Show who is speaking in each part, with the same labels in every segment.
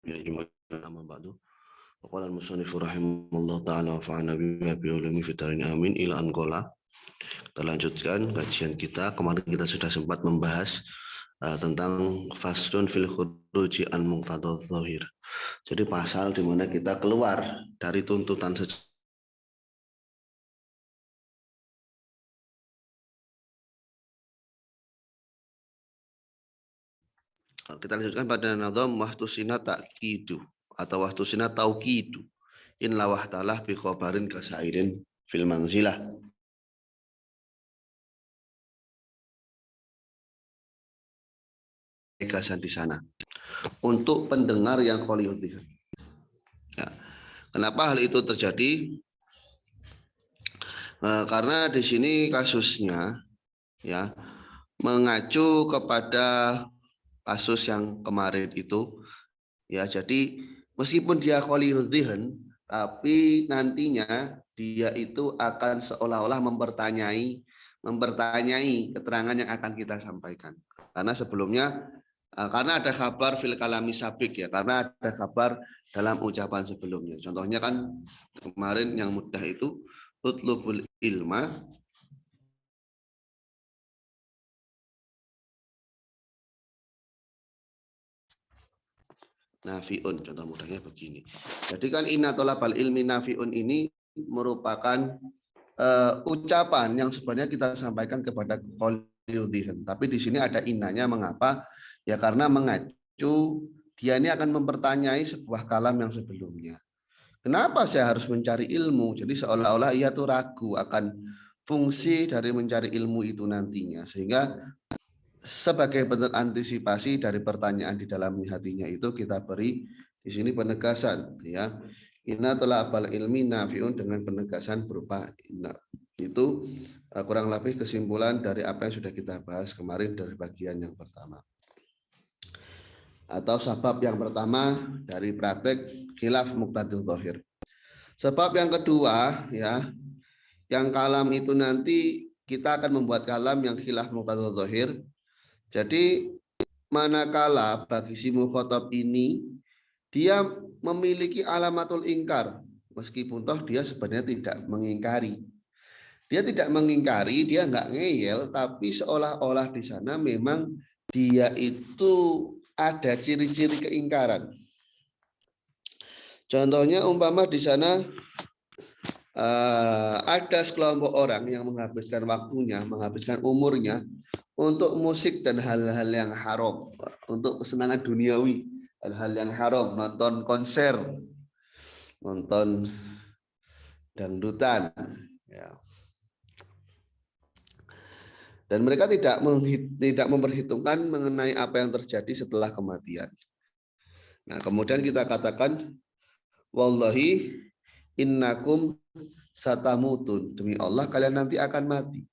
Speaker 1: Ya Jumat amma ba'du. Qala al-musannif rahimahullah taala wa fa'ana biha bi ulumi fitarin amin ila anqala. Kita lanjutkan kajian kita. Kemarin kita sudah sempat membahas tentang faslun fil khuruji an muqtadadz zahir. Jadi pasal di mana kita keluar dari tuntutan kita lanjutkan pada nazam wahtusina ta'kidu atau wahtusina tauqidu in lawahtalah bi khabarin kasairin fil manzilah. Di sana untuk pendengar yang qoliyudhihan. Ya. Kenapa hal itu terjadi? Karena di sini kasusnya ya mengacu kepada kasus yang kemarin itu ya. Jadi meskipun dia qoliyudhihan, tapi nantinya dia itu akan seolah-olah mempertanyai keterangan yang akan kita sampaikan. Karena sebelumnya karena ada kabar fil kalami sabik ya, karena ada kabar dalam ucapan sebelumnya. Contohnya kan kemarin yang mudah itu utlubul ilma nafiun, contoh mudahnya begini. Jadi kan inna tolabal ilmi nafiun ini merupakan ucapan yang sebenarnya kita sampaikan kepada qoliyudhihan. Tapi di sini ada innanya, mengapa? Ya karena mengacu dia ini akan mempertanyai sebuah kalam yang sebelumnya. Kenapa saya harus mencari ilmu? Jadi seolah-olah ia tuh ragu akan fungsi dari mencari ilmu itu nantinya. Sehingga sebagai bentuk antisipasi dari pertanyaan di dalam hatinya itu kita beri di sini penegasan ya. Inna telah abal ilmi nafiun dengan penegasan berupa inna. Itu kurang lebih kesimpulan dari apa yang sudah kita bahas kemarin dari bagian yang pertama. Atau sebab yang pertama dari praktek khilaf muqtadil zahir. Sebab yang kedua ya, yang kalam itu nanti kita akan membuat kalam yang khilaf muqtadil zahir. Jadi manakala bagi si mukhatab ini dia memiliki alamatul ingkar, meskipun toh dia sebenarnya tidak mengingkari. Dia tidak mengingkari, dia nggak ngeyel, tapi seolah-olah di sana memang dia itu ada ciri-ciri keingkaran. Contohnya umpama di sana ada sekelompok orang yang menghabiskan waktunya, menghabiskan umurnya untuk musik dan hal-hal yang haram, untuk kesenangan duniawi, hal-hal yang haram, nonton konser, nonton dangdutan, ya. Dan mereka tidak memperhitungkan mengenai apa yang terjadi setelah kematian. Nah, kemudian kita katakan, wallahi innakum satamutun, demi Allah kalian nanti akan mati.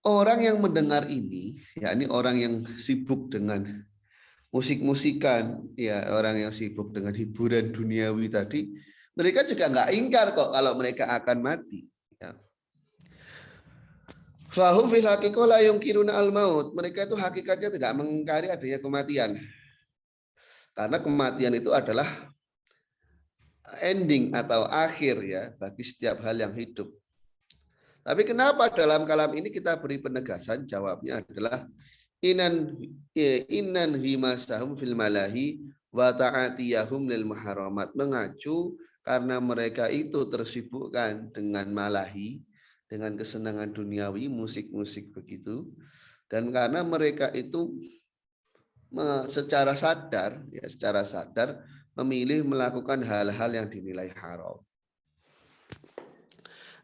Speaker 1: Orang yang mendengar ini, yakni orang yang sibuk dengan musik-musikan, ya orang yang sibuk dengan hiburan duniawi tadi, mereka juga nggak ingkar kok kalau mereka akan mati. Ya. Fahum fil haqiqah la yungkiruna al-maut. Mereka itu hakikatnya tidak mengingkari adanya kematian. Karena kematian itu adalah ending atau akhir ya bagi setiap hal yang hidup. Tapi kenapa dalam kalam ini kita beri penegasan? Jawabnya adalah inan himasahum fil malahi wa ta'atiyahum lil muharramat, mengacu karena mereka itu tersibukkan dengan malahi, dengan kesenangan duniawi, musik-musik begitu, dan karena mereka itu secara sadar memilih melakukan hal-hal yang dinilai haram.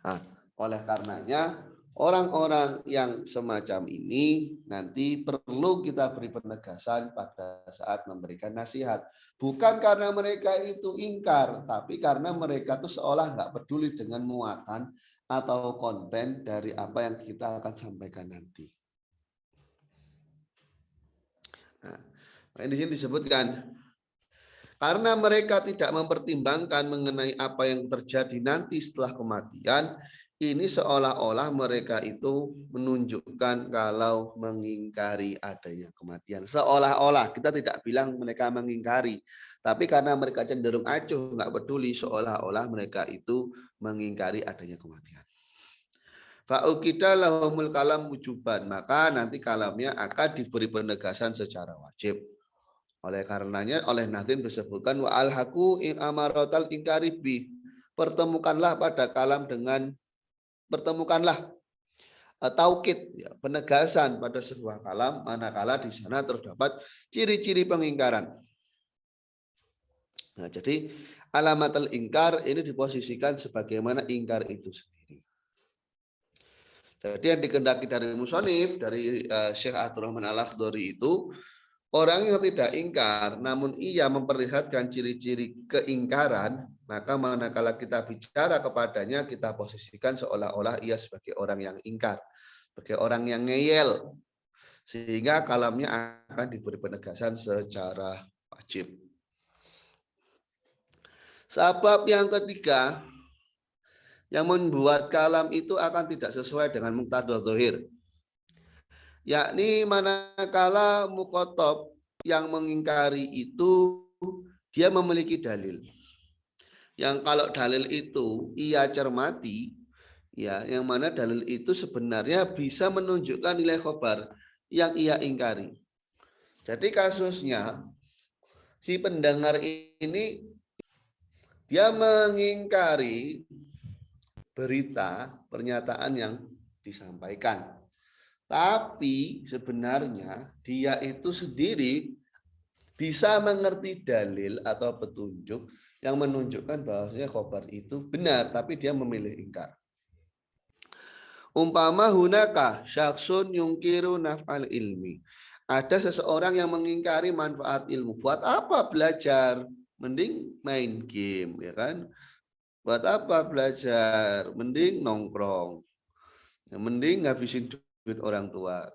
Speaker 1: Nah, oleh karenanya orang-orang yang semacam ini nanti perlu kita beri penegasan pada saat memberikan nasihat. Bukan karena mereka itu ingkar, tapi karena mereka itu seolah nggak peduli dengan muatan atau konten dari apa yang kita akan sampaikan nanti. Nah, di sini disebutkan karena mereka tidak mempertimbangkan mengenai apa yang terjadi nanti setelah kematian, ini seolah-olah mereka itu menunjukkan kalau mengingkari adanya kematian. Seolah-olah, kita tidak bilang mereka mengingkari. Tapi karena mereka cenderung acuh, nggak peduli, seolah-olah mereka itu mengingkari adanya kematian. Fa'ukida lahumul kalam wujuban. Maka nanti kalamnya akan diberi penegasan secara wajib. Oleh karenanya, oleh Nazim disebutkan, wa alhaqu in amaratal ingkaribi. Pertemukanlah pada kalam dengan pertemukanlah taukid, ya, penegasan pada sebuah kalam manakala di sana terdapat ciri-ciri pengingkaran. Nah, jadi alamatul ingkar ini diposisikan sebagaimana ingkar itu sendiri. Jadi yang dikehendaki dari musonif, dari Syekh Abdurrahman Al-Akhdari itu, orang yang tidak ingkar, namun ia memperlihatkan ciri-ciri keingkaran, maka manakala kita bicara kepadanya, kita posisikan seolah-olah ia sebagai orang yang ingkar, sebagai orang yang ngeyel, sehingga kalamnya akan diberi penegasan secara wajib. Sebab yang ketiga, yang membuat kalam itu akan tidak sesuai dengan muqtadha dzahir, yakni manakala mukhatab yang mengingkari itu dia memiliki dalil. Yang kalau dalil itu ia cermati, ya, yang mana dalil itu sebenarnya bisa menunjukkan nilai khobar yang ia ingkari. Jadi kasusnya si pendengar ini dia mengingkari berita, pernyataan yang disampaikan. Tapi sebenarnya dia itu sendiri bisa mengerti dalil atau petunjuk yang menunjukkan bahwasanya khobar itu benar, tapi dia memilih ingkar. Umpama hunaka syaksun yungkiru naf'al ilmi. Ada seseorang yang mengingkari manfaat ilmu. Buat apa belajar? Mending main game, ya kan? Buat apa belajar? Mending nongkrong. Ya, mending ngabisin duit orang tua.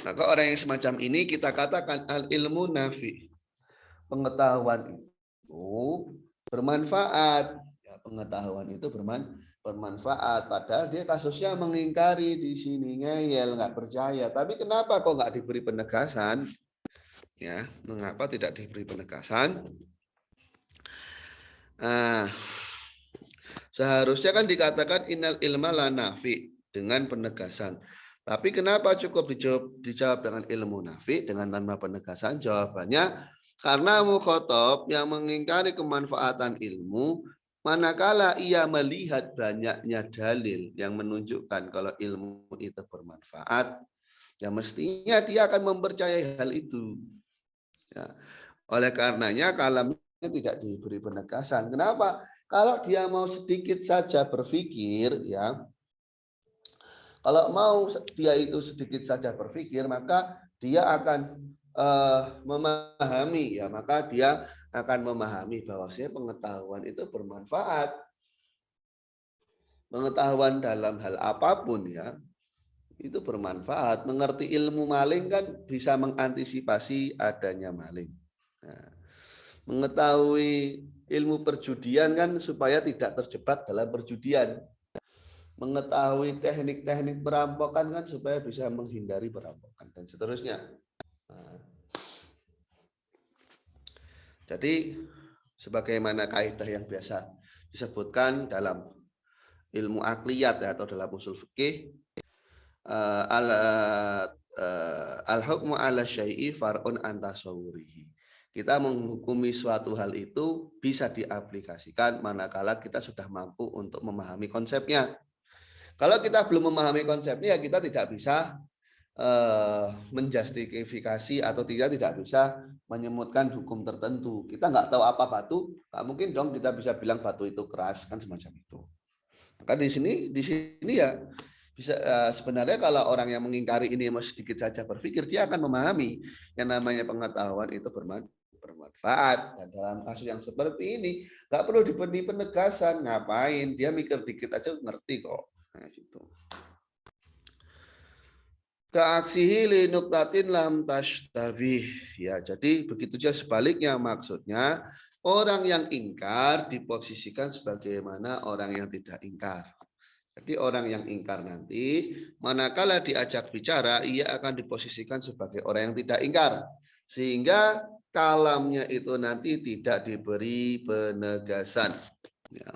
Speaker 1: Maka orang yang semacam ini kita katakan al ilmu nafi. Pengetahuan itu bermanfaat. Ya, pengetahuan itu bermanfaat. Padahal dia kasusnya mengingkari di sini, ngeyel, nggak percaya. Tapi kenapa kok nggak diberi penegasan? Ya, mengapa tidak diberi penegasan? Nah, seharusnya kan dikatakan innal ilma la nafi dengan penegasan. Tapi kenapa cukup dijawab dengan ilmu nafi dengan tanpa penegasan? Jawabannya karena mukhatab yang mengingkari kemanfaatan ilmu, manakala ia melihat banyaknya dalil yang menunjukkan kalau ilmu itu bermanfaat, ya mestinya dia akan mempercayai hal itu. Ya. Oleh karenanya kalamnya tidak diberi penegasan. Kenapa? Kalau dia mau sedikit saja berpikir, ya, kalau mau dia itu sedikit saja berpikir, maka dia akan memahami, ya, maka dia akan memahami bahwasanya pengetahuan itu bermanfaat. Pengetahuan dalam hal apapun, ya, itu bermanfaat. Mengerti ilmu maling kan bisa mengantisipasi adanya maling. Nah, mengetahui ilmu perjudian kan supaya tidak terjebak dalam perjudian. Mengetahui teknik-teknik perampokan kan supaya bisa menghindari perampokan dan seterusnya. Nah, jadi sebagaimana kaidah yang biasa disebutkan dalam ilmu akliyat, ya, atau dalam usul fikih, al-hukmu ala syai'i far'un an tasawwurihi. Kita menghukumi suatu hal itu bisa diaplikasikan manakala kita sudah mampu untuk memahami konsepnya. Kalau kita belum memahami konsepnya, ya kita tidak bisa menjustifikasi atau tidak bisa menyebutkan hukum tertentu. Kita nggak tahu apa batu, nggak mungkin dong kita bisa bilang batu itu keras, kan semacam itu. Maka di sini ya bisa sebenarnya kalau orang yang mengingkari ini masih sedikit saja berpikir, dia akan memahami yang namanya pengetahuan itu bermanfaat. Dan dalam kasus yang seperti ini nggak perlu diberi penegasan, ngapain, dia mikir dikit aja ngerti kok. Nah, gitu. Kaaksihi li nuktatin lam tashtabih. Ya, jadi begitu juga sebaliknya, maksudnya Orang yang ingkar diposisikan sebagaimana orang yang tidak ingkar. Jadi orang yang ingkar nanti, manakala diajak bicara, ia akan diposisikan sebagai orang yang tidak ingkar. Sehingga kalamnya itu nanti tidak diberi penegasan. Ya.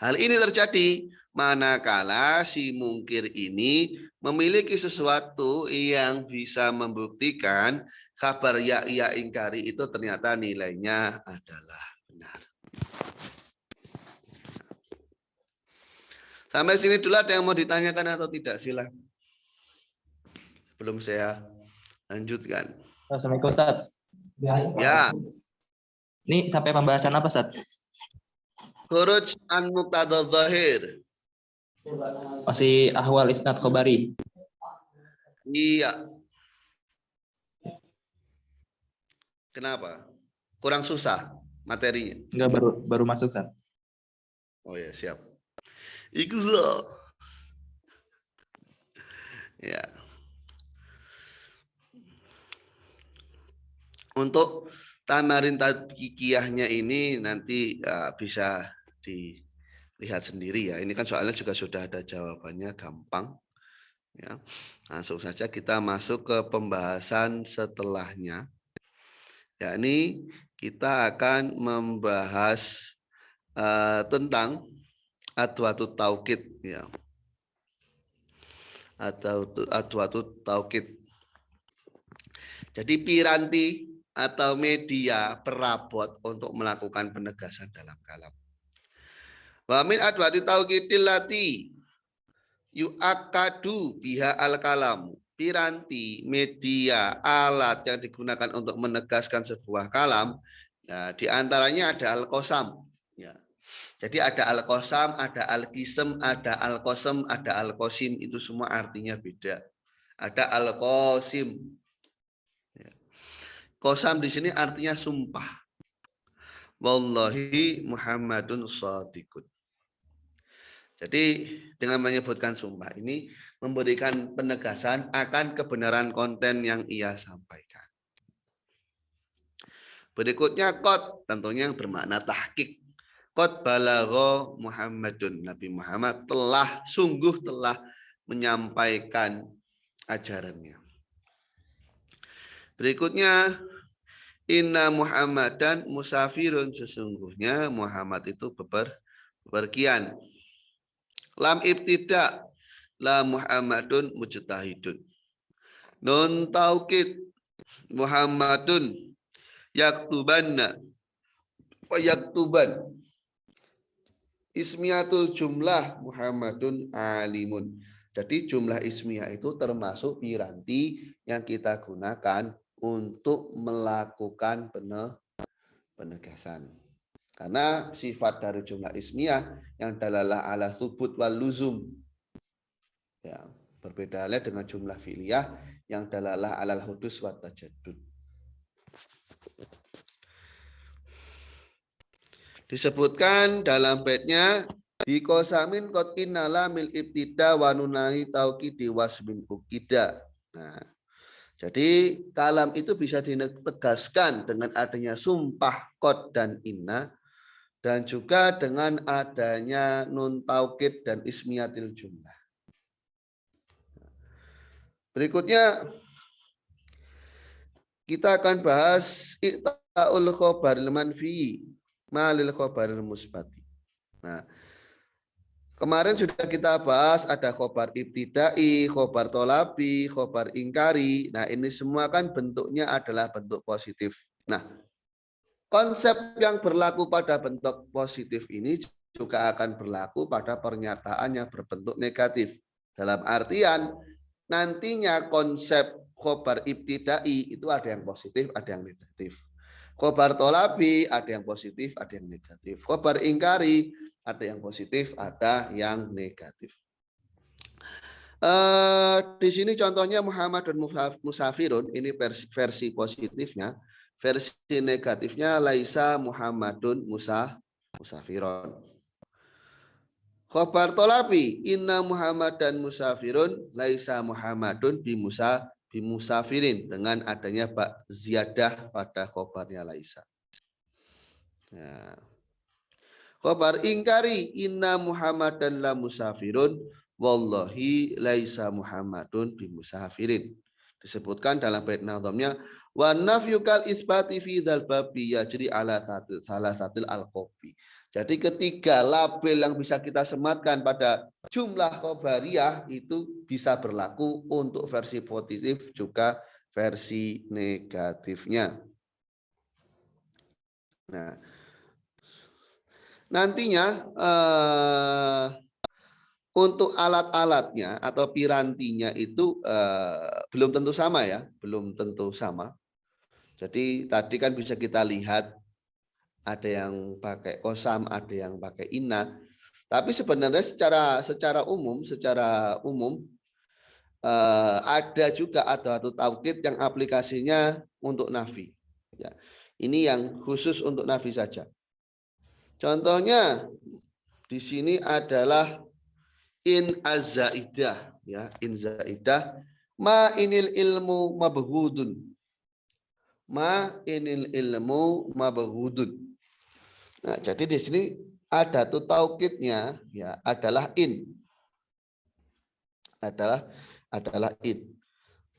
Speaker 1: Hal ini terjadi manakala si mungkir ini memiliki sesuatu yang bisa membuktikan kabar ya ingkari itu ternyata nilainya adalah benar. Sampai sini dulu ada yang mau ditanyakan atau tidak? Silakan. Belum saya lanjutkan.
Speaker 2: Assalamualaikum Ustaz.
Speaker 1: Ya.
Speaker 2: Ini sampai pembahasan apa Ustaz?
Speaker 1: Khuruj an muqtadha dzahir.
Speaker 2: Masih ahwal isnad khobari.
Speaker 1: Iya. Kenapa? Kurang susah materinya?
Speaker 2: Enggak, baru masuk Ustaz.
Speaker 1: Oh ya, siap. Ikhlas. Ya. Untuk tamarin tadqiqiyahnya ini nanti bisa dilihat sendiri ya. Ini kan soalnya juga sudah ada jawabannya, gampang. Ya. Langsung saja kita masuk ke pembahasan setelahnya. Yakni kita akan membahas tentang adwatut taukid ya. Atau adwatut taukid. Jadi piranti atau media perabot untuk melakukan penegasan dalam kalam. Wa min adwati taukidil lati yu'akadu biha al-kalamu. Piranti, media, alat yang digunakan untuk menegaskan sebuah kalam, nah, di antaranya ada al-qasam. Ya. Jadi ada al-qasam, ada al-qism, ada al-qasam, ada al-qasim, itu semua artinya beda. Ada al-qasim. Ya. Qasam di sini artinya sumpah. Wallahi Muhammadun shadiqun. Jadi dengan menyebutkan sumpah ini memberikan penegasan akan kebenaran konten yang ia sampaikan. Berikutnya qad, tentunya yang bermakna tahqiq. Qad balagha Muhammadun, Nabi Muhammad sungguh telah menyampaikan ajarannya. Berikutnya inna Muhammadan musafirun, sesungguhnya Muhammad itu bepergian. Lam ibtida la Muhammadun mujtahidun. Nun taukid Muhammadun yaktubanna wa yaktuban. Ismiyatul jumlah Muhammadun alimun. Jadi jumlah ismiyah itu termasuk piranti yang kita gunakan untuk melakukan penegasan. Karena sifat dari jumlah ismiyah yang dalalah ala thubut wal luzum. Ya, berbeda halnya dengan jumlah fi'liyah yang dalalah ala hudus wa tajaddud. Disebutkan dalam baitnya bikosamin qad innala mil ibtida wa nunai taukidi wasbin ukida. Nah, jadi kalam itu bisa ditegaskan dengan adanya sumpah qad dan inna, dan juga dengan adanya nun taukid dan ismiyatil jumlah. Berikutnya kita akan bahas i'ta'ul khobaril manfi malil khobaril musbati. Nah, kemarin sudah kita bahas ada khobar ibtidai, khobar tolabi, khobar ingkari. Nah, ini semua kan bentuknya adalah bentuk positif. Nah, konsep yang berlaku pada bentuk positif ini juga akan berlaku pada pernyataan yang berbentuk negatif. Dalam artian nantinya konsep khobar ibtidai itu ada yang positif, ada yang negatif. Khobar tolabi ada yang positif, ada yang negatif. Khobar ingkari ada yang positif, ada yang negatif. Di sini contohnya Muhammad dan musafirun, ini versi positifnya. Versi negatifnya laisa Muhammadun musafirun. Khobar tolabi inna Muhammad dan musafirun laisa Muhammadun bimusafirin, dengan adanya ziyadah pada khobarnya laisa. Nah, khobar ingkari inna Muhammadan la musafirun wallahi laisa Muhammadun bimusafirin. Disebutkan dalam bait nazamnya wa nafyu kal isbati fi dzal babi yajri ala salah satil al-qabi. Jadi ketiga label yang bisa kita sematkan pada jumlah khobariyah itu bisa berlaku untuk versi positif juga versi negatifnya. Nah, nantinya untuk alat-alatnya atau pirantinya itu belum tentu sama ya, belum tentu sama. Jadi tadi kan bisa kita lihat ada yang pakai kosam, ada yang pakai inna. Tapi sebenarnya secara umum ada juga atau taukid yang aplikasinya untuk nafi. Ya. Ini yang khusus untuk nafi saja. Contohnya di sini adalah in azaidah, ya, in zaidah, ma inil ilmu mabghudun. Ma inil ilmu mabghudun. Nah, jadi di sini ada tuh taukidnya, ya, adalah in. Adalah in.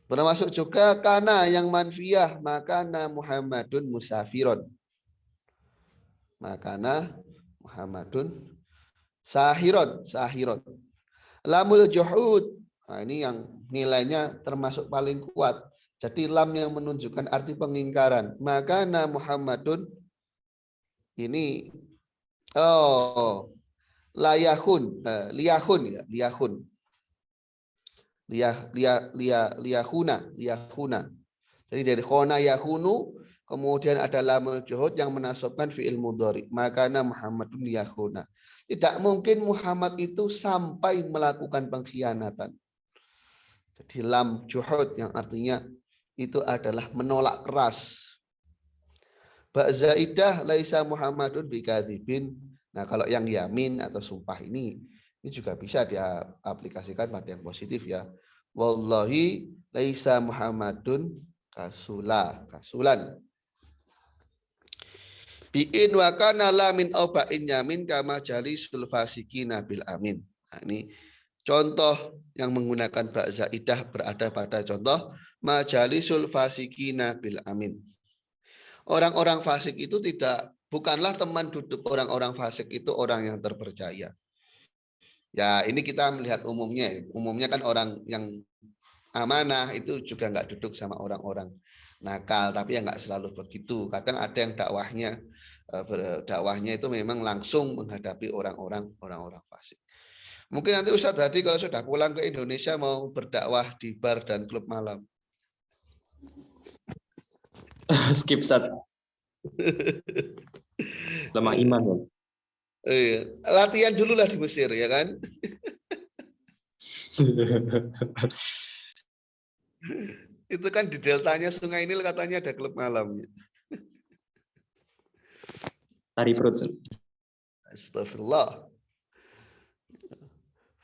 Speaker 1: Termasuk juga kana yang manfiyah, makana Muhammadun musafiron. Makana Muhammadun sahiron. Lamul juhud. Nah, ini yang nilainya termasuk paling kuat. Jadi lam yang menunjukkan arti pengingkaran. Makana Muhammadun ini liyahun ya, liyahuna. Jadi dari khona yahunu, kemudian ada lamul juhud yang menasabkan fi'il mudhari. Makana Muhammadun liyahuna. Tidak mungkin Muhammad itu sampai melakukan pengkhianatan. Jadi lam juhud yang artinya itu adalah menolak keras. Ba'zaidah laisa Muhammadun bikadzibin. Nah, kalau yang yamin atau sumpah ini juga bisa diaplikasikan pada yang positif ya. Wallahi laisa Muhammadun kasulan. Bi'in wa kana la min au ba'in yamin kama jalisul fasikina bil amin. Nah, ini contoh yang menggunakan ba' zaidah berada pada contoh majalisul fasikina bil amin. Orang-orang fasik itu bukanlah teman duduk orang-orang fasik itu orang yang terpercaya. Ya, ini kita melihat umumnya. Umumnya kan orang yang amanah itu juga nggak duduk sama orang-orang nakal, tapi ya nggak selalu begitu. Kadang ada yang dakwahnya itu memang langsung menghadapi orang-orang fasik. Mungkin nanti Ustadz Hadi kalau sudah pulang ke Indonesia mau berdakwah di bar dan klub malam.
Speaker 2: Skip Ustaz. Lemah iman ya.
Speaker 1: Latihan dulu lah di Mesir ya kan. Itu kan di deltanya Sungai Nil katanya ada klub malamnya.
Speaker 2: Tari perut.
Speaker 1: Astagfirullah.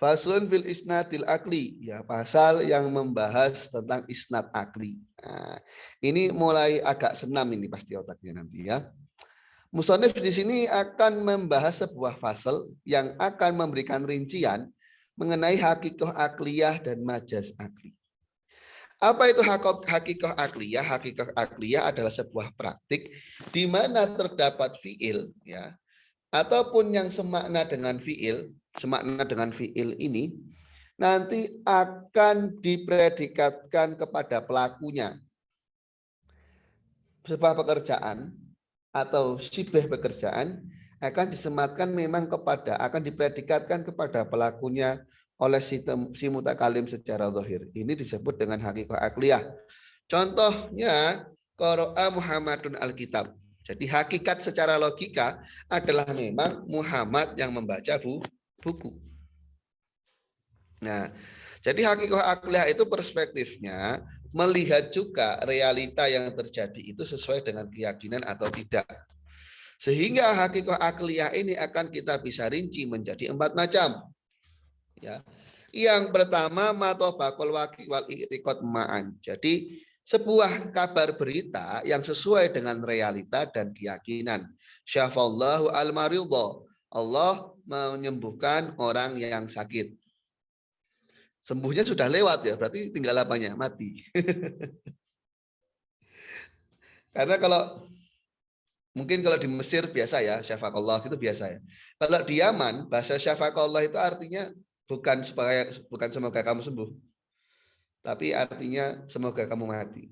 Speaker 1: Faslun fil isnadil akli, ya, pasal yang membahas tentang isnad akli. Nah, ini mulai agak senam ini pasti otaknya nanti ya. Musonif di sini akan membahas sebuah fasal yang akan memberikan rincian mengenai hakikoh akliyah dan majaz akli. Apa itu hakikoh akliyah? Hakikoh akliyah adalah sebuah praktik di mana terdapat fiil, ya, ataupun yang semakna dengan fiil ini nanti akan dipredikatkan kepada pelakunya. Sebuah pekerjaan atau sibeh pekerjaan akan disematkan memang akan dipredikatkan kepada pelakunya oleh si mutakalim secara zahir. Ini disebut dengan hakikoh akliyah. Contohnya qara'a Muhammadun al-kitab. Jadi hakikat secara logika adalah memang Muhammad yang membaca buku. Nah, jadi hakikoh akliyah itu perspektifnya melihat juga realita yang terjadi itu sesuai dengan keyakinan atau tidak. Sehingga hakikoh akliyah ini akan kita bisa rinci menjadi 4 macam. Ya. Yang pertama matobakul waqi wal i'tiqad ma'an. Jadi sebuah kabar berita yang sesuai dengan realita dan keyakinan. Syafallahu al-maridha. Allah menyembuhkan orang yang sakit. Sembuhnya sudah lewat ya, berarti tinggal apanya? Mati. Karena mungkin kalau di Mesir biasa ya, syafaqallah itu biasa ya. Kalau di Yaman, bahasa syafaqallah itu artinya bukan semoga kamu sembuh, tapi artinya semoga kamu mati.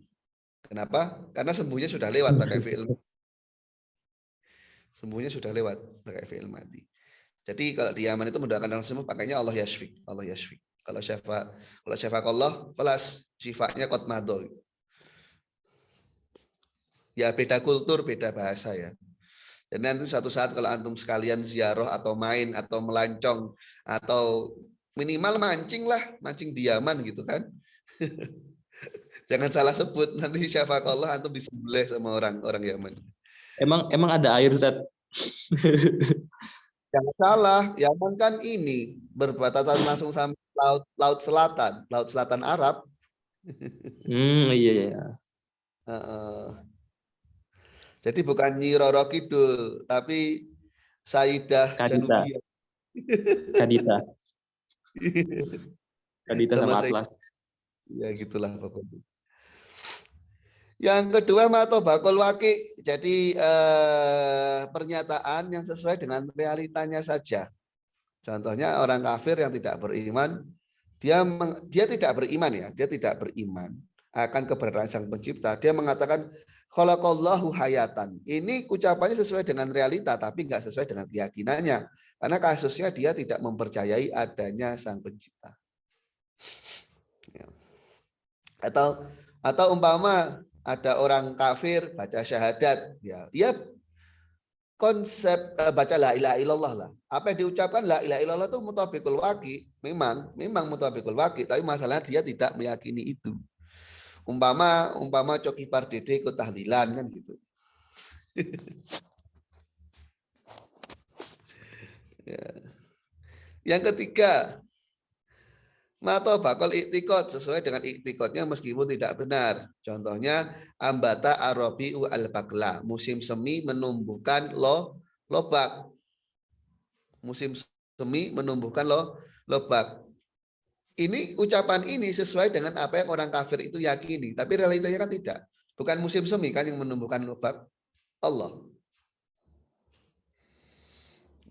Speaker 1: Kenapa? Karena sembuhnya sudah lewat pakai fi'il. Sembuhnya sudah lewat pakai fi'il mati. Jadi kalau di Yaman itu mendoakan orang sembuh pakainya Allah yashfik, Allah yashfik. Kalau syafaqallah, kelas sifatnya qad madha. Ya beda kultur, beda bahasa ya. Dan nanti suatu saat kalau antum sekalian ziarah atau main atau melancong atau minimal mancing lah, mancing di Yaman gitu kan. Jangan salah sebut, nanti syafaqallah antum disembelih sama orang Yaman.
Speaker 2: Emang ada air, Ustaz?
Speaker 1: Jangan salah, Yaman kan ini berbatasan langsung sama laut selatan Arab.
Speaker 2: Iya.
Speaker 1: Jadi bukan Nyi Roro Kidul, tapi Saidah Janubiyah.
Speaker 2: Kadita sama Atlas.
Speaker 1: Ya gitulah pokoknya. Yang kedua mato bakul waki. Jadi pernyataan yang sesuai dengan realitanya saja. Contohnya orang kafir yang tidak beriman, dia tidak beriman ya, dia tidak beriman akan keberadaan Sang Pencipta. Dia mengatakan khalaqallahu hayatan. Ini ucapannya sesuai dengan realita tapi enggak sesuai dengan keyakinannya. Karena kasusnya dia tidak mempercayai adanya Sang Pencipta. Atau umpama ada orang kafir baca syahadat, ya konsep baca la ilaha illallah lah. Apa yang diucapkan la ilaha illallah itu mutabiqul waqi, memang mutabiqul waqi, tapi masalahnya dia tidak meyakini itu. Umpama Coki Pardede ikut tahlilan kan gitu. Ya. Yang ketiga, mato bakal iktikot sesuai dengan iktikotnya meskipun tidak benar. Contohnya ambata arabiu al-bakla, musim semi menumbuhkan lobak. Musim semi menumbuhkan lobak. Ini ucapan ini sesuai dengan apa yang orang kafir itu yakini, tapi realitanya kan tidak. Bukan musim semi kan yang menumbuhkan lobak, Allah.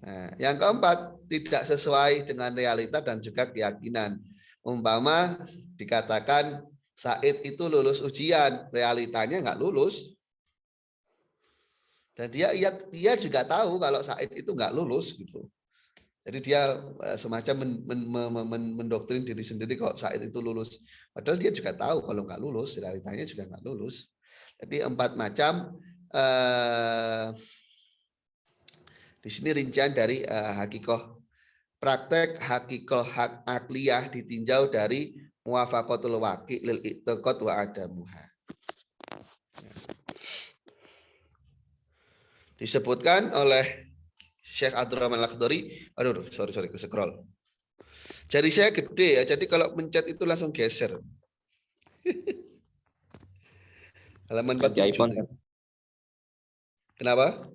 Speaker 1: Nah, yang keempat, tidak sesuai dengan realita dan juga keyakinan. Umpama dikatakan Said itu lulus ujian, realitanya nggak lulus. Dan dia juga tahu kalau Said itu nggak lulus gitu. Jadi dia semacam mendoktrin diri sendiri kok Said itu lulus. Padahal dia juga tahu kalau nggak lulus, realitanya juga nggak lulus. Jadi 4 macam. Di sini rincian dari hakikoh. Praktek hakikoh hak akliyah ditinjau dari muwafaqatul waqi lil i'tiqad wa adamuha. Disebutkan oleh Syekh Abdurrahman Al-Akhdari, sorry ke scroll. Jari saya gede ya, jadi kalau mencet itu langsung geser. Halaman 47. Kenapa?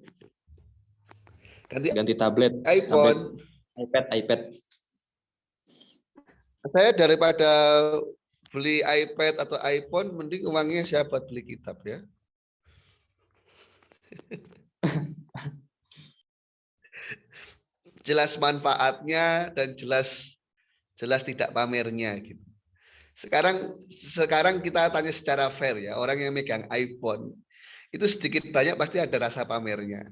Speaker 2: Ganti tablet.
Speaker 1: iPhone.
Speaker 2: iPad.
Speaker 1: Saya daripada beli iPad atau iPhone, mending uangnya saya buat beli kitab ya. Jelas manfaatnya dan jelas tidak pamernya gitu. Sekarang kita tanya secara fair ya, orang yang megang iPhone itu sedikit banyak pasti ada rasa pamernya.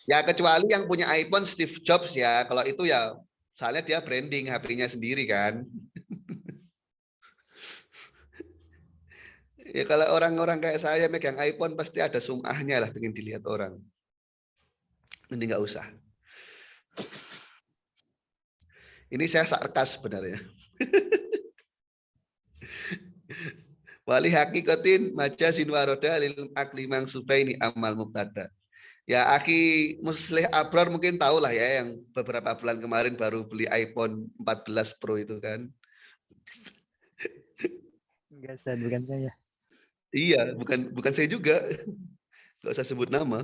Speaker 1: Ya kecuali yang punya iPhone Steve Jobs ya, kalau itu ya soalnya dia branding HP-nya sendiri kan. Ya kalau orang-orang kayak saya megang iPhone pasti ada sumahnya lah, pengen dilihat orang. Mending nggak usah. Ini saya sarkas sebenarnya. Wali hakikatin majazin waroda lil akli mangsubaini amal mubtada. Ya, Aki Muslih Abror mungkin tahu lah ya, yang beberapa bulan kemarin baru beli iPhone 14 Pro itu kan.
Speaker 3: Enggak, Ustaz, bukan saya.
Speaker 1: Iya, bukan saya juga. Nggak usah sebut nama.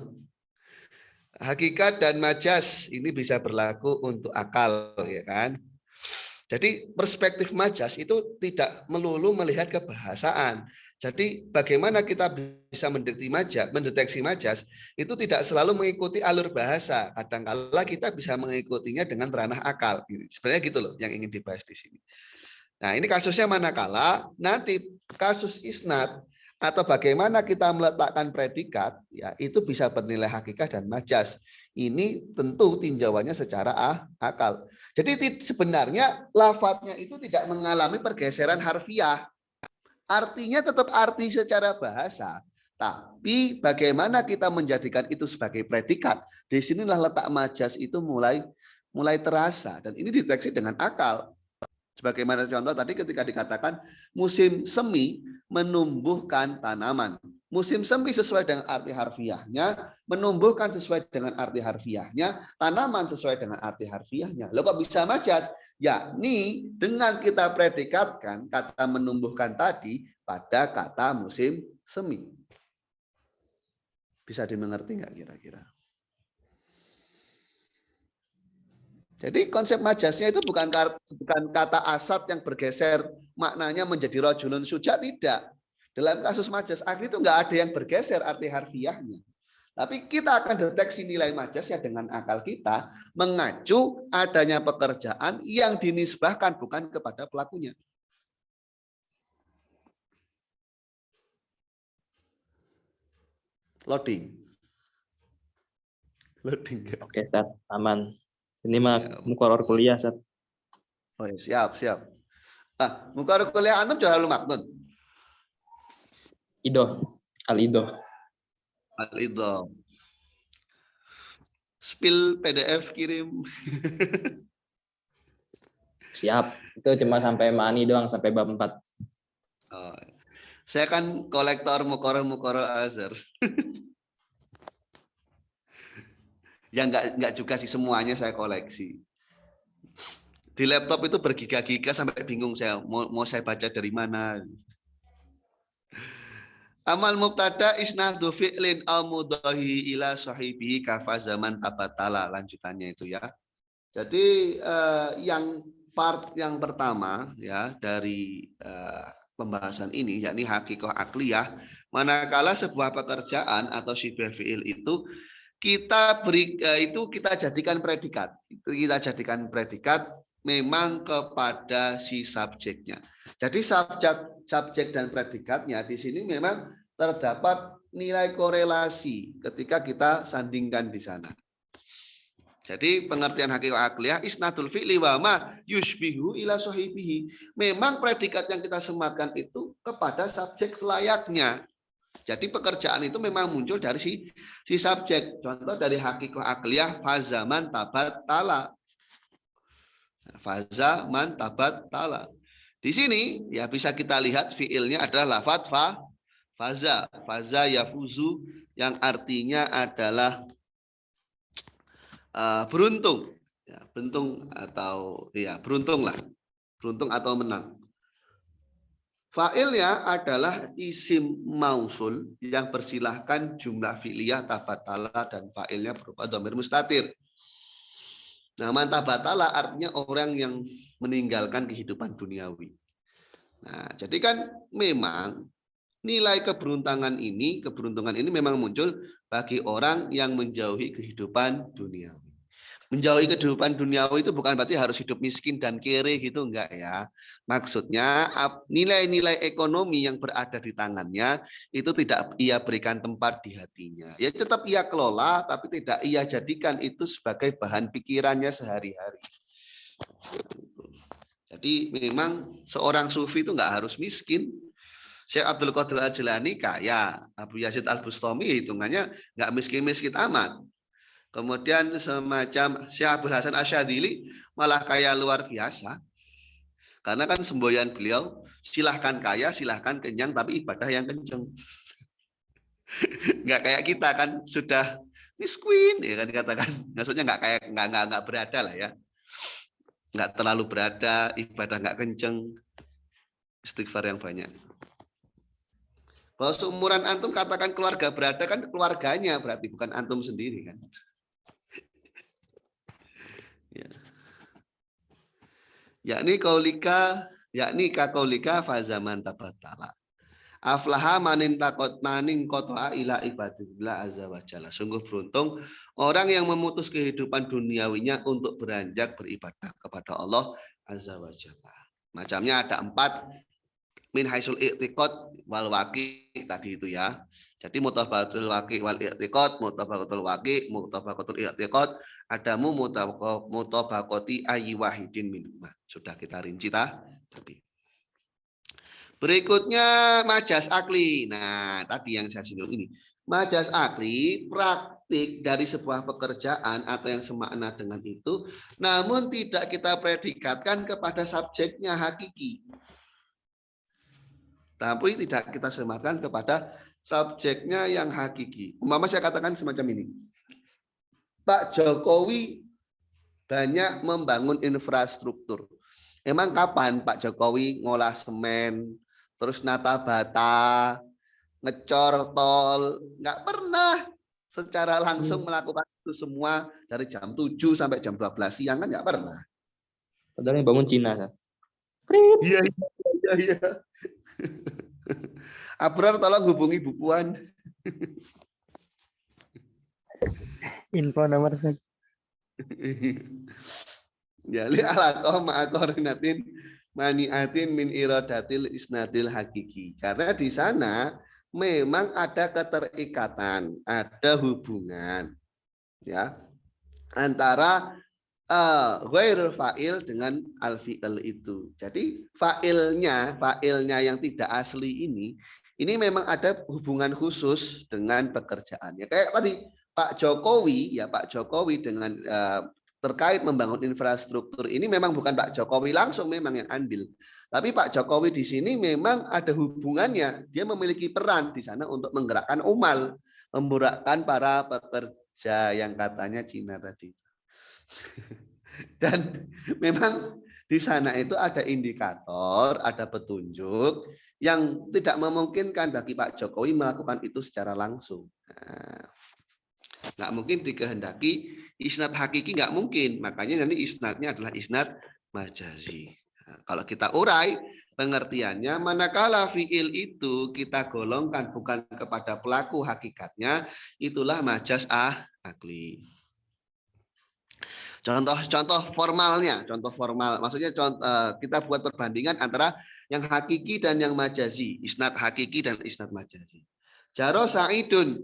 Speaker 1: Hakikat dan majas ini bisa berlaku untuk akal, ya kan? Jadi perspektif majas itu tidak melulu melihat kebahasaan. Jadi bagaimana kita bisa mendeteksi majas itu tidak selalu mengikuti alur bahasa. Kadang-kala kita bisa mengikutinya dengan ranah akal. Sebenarnya gitu loh yang ingin dibahas di sini. Nah, ini kasusnya manakala nanti kasus isnad atau bagaimana kita meletakkan predikat, ya itu bisa bernilai hakikat dan majas. Ini tentu tinjauannya secara akal. Jadi sebenarnya lafadznya itu tidak mengalami pergeseran harfiah. Artinya tetap arti secara bahasa. Tapi bagaimana kita menjadikan itu sebagai predikat? Disinilah letak majas itu mulai terasa. Dan ini dideteksi dengan akal. Sebagaimana contoh tadi ketika dikatakan musim semi menumbuhkan tanaman. Musim semi sesuai dengan arti harfiahnya, menumbuhkan sesuai dengan arti harfiahnya, tanaman sesuai dengan arti harfiahnya. Loh kok bisa majas? Yakni dengan kita predikatkan kata menumbuhkan tadi pada kata musim semi. Bisa dimengerti nggak kira-kira? Jadi konsep majasnya itu bukan kata asad yang bergeser maknanya menjadi rajulun suja, tidak. Dalam kasus majas akli itu nggak ada yang bergeser arti harfiahnya. Tapi kita akan deteksi nilai majasnya dengan akal kita mengacu adanya pekerjaan yang dinisbahkan bukan kepada pelakunya. Loading. Loading.
Speaker 2: Oke, Ustaz, aman. Ini mah mukoror kuliah, Ustaz.
Speaker 1: Oh ya, siap. Nah, mukoror kuliah antum Jalalul Maknun.
Speaker 2: Al-Idoh.
Speaker 1: Al-Idoh. Spill PDF kirim.
Speaker 2: Siap. Itu cuma sampai mani doang, sampai bab 4.
Speaker 1: Oh, saya kan kolektor mukoror Azhar. Ya enggak juga sih, semuanya saya koleksi. Di laptop itu bergiga-giga sampai bingung saya mau saya baca dari mana. Amal mubtada isnadu fi'lin al mudahi ila sahibihi kafa zaman tabatala, lanjutannya itu ya. Jadi yang part yang pertama ya dari pembahasan ini yakni hakikoh akliyah, manakala sebuah pekerjaan atau sibah fi'il itu kita jadikan predikat. Itu kita jadikan predikat memang kepada si subjeknya. Jadi subjek dan predikatnya di sini memang terdapat nilai korelasi ketika kita sandingkan di sana. Jadi pengertian hakikah akliyah isnadul fi'li wa ma yushbihu ila sahibihi. Memang predikat yang kita sematkan itu kepada subjek selayaknya. Jadi pekerjaan itu memang muncul dari si subjek. Contoh dari hakikah akliyah fazaman tabat tala. Fazaman tabat tala. Di sini ya bisa kita lihat fiilnya adalah lafadz faza. Faza yafuzu yang artinya adalah beruntung. Ya, beruntung atau ya beruntung lah. Beruntung atau menang. Fa'ilnya adalah isim mausul yang bersilahkan jumlah fi'liyah tabatala dan fa'ilnya berupa dhamir mustatir. Nah, man tabatala artinya orang yang meninggalkan kehidupan duniawi. Nah, jadi kan memang nilai keberuntungan ini memang muncul bagi orang yang menjauhi kehidupan duniawi. Menjauhi kehidupan duniawi itu bukan berarti harus hidup miskin dan kere gitu, enggak ya. Maksudnya nilai-nilai ekonomi yang berada di tangannya itu tidak ia berikan tempat di hatinya. Ya tetap ia kelola tapi tidak ia jadikan itu sebagai bahan pikirannya sehari-hari. Jadi memang seorang sufi itu enggak harus miskin. Syekh Abdul Qadir Al-Jilani kaya, Abu Yazid Al-Bustami hitungannya enggak miskin-miskin amat. Kemudian semacam Syekh Abdul Hasan Asyadzili malah kaya luar biasa. Karena kan semboyan beliau, silahkan kaya, silahkan kenyang, tapi ibadah yang kenceng. Enggak kayak kita kan sudah miskin ya kan dikatakan. Maksudnya nggak berada lah ya. Nggak terlalu berada, ibadah nggak kenceng, istighfar yang banyak. Bahwa seumuran antum katakan keluarga berada kan keluarganya berarti bukan antum sendiri kan. Ya. Yakni kaulika fazaman tabatala. Aflaha manin kotoa ila ibadillah azza wa jalla. Sungguh beruntung orang yang memutus kehidupan duniawinya untuk beranjak beribadah kepada Allah azza wa jalla. Macamnya ada 4. Min haisul i'tiqad wal waqi tadi itu ya. Jadi mutabaqatul waqi wal i'tiqad, mutabaqatul waqi, mutabaqatul i'tiqad, adamu mutabaqati ayyi wahidin minhuma. Sudah kita rinci tadi. Berikutnya majas akli. Nah, tadi yang saya singgung ini. Majas akli praktik dari sebuah pekerjaan atau yang semakna dengan itu, namun tidak kita predikatkan kepada subjeknya hakiki. Tapi tidak kita sematkan kepada subjeknya yang hakiki. Umpama saya katakan semacam ini. Pak Jokowi banyak membangun infrastruktur. Emang kapan Pak Jokowi ngolah semen, terus nata bata, ngecor tol? Nggak pernah secara langsung melakukan itu semua dari jam 7 sampai jam 12 siang kan nggak pernah.
Speaker 2: Padahal yang bangun Cina kan.
Speaker 1: Iya. Abrar tolong hubungi Bu Puan.
Speaker 3: Info nomor
Speaker 1: Ya li alaqah ma'aqorinatin maniatin min iradatil isnadil hakiki. Karena di sana memang ada keterikatan, ada hubungan ya antara ghairul fa'il dengan al-fi'il itu. Jadi fa'ilnya yang tidak asli ini memang ada hubungan khusus dengan pekerjaannya. Kayak tadi Pak Jokowi dengan terkait membangun infrastruktur ini memang bukan Pak Jokowi langsung memang yang andil. Tapi Pak Jokowi di sini memang ada hubungannya. Dia memiliki peran di sana untuk menggerakkan umal, menggerakkan para pekerja yang katanya Cina tadi. Dan memang di sana itu ada indikator, ada petunjuk yang tidak memungkinkan bagi Pak Jokowi melakukan itu secara langsung. Nggak mungkin dikehendaki isnad hakiki, nggak mungkin. Makanya nanti isnadnya adalah isnad majazi. Nah, kalau kita urai pengertiannya, manakala fiil itu kita golongkan bukan kepada pelaku hakikatnya, itulah majas akli. Contoh formalnya, contoh formal, maksudnya kita buat perbandingan antara yang hakiki dan yang majazi, isnad hakiki dan isnad majazi. Jaro Sa'idun,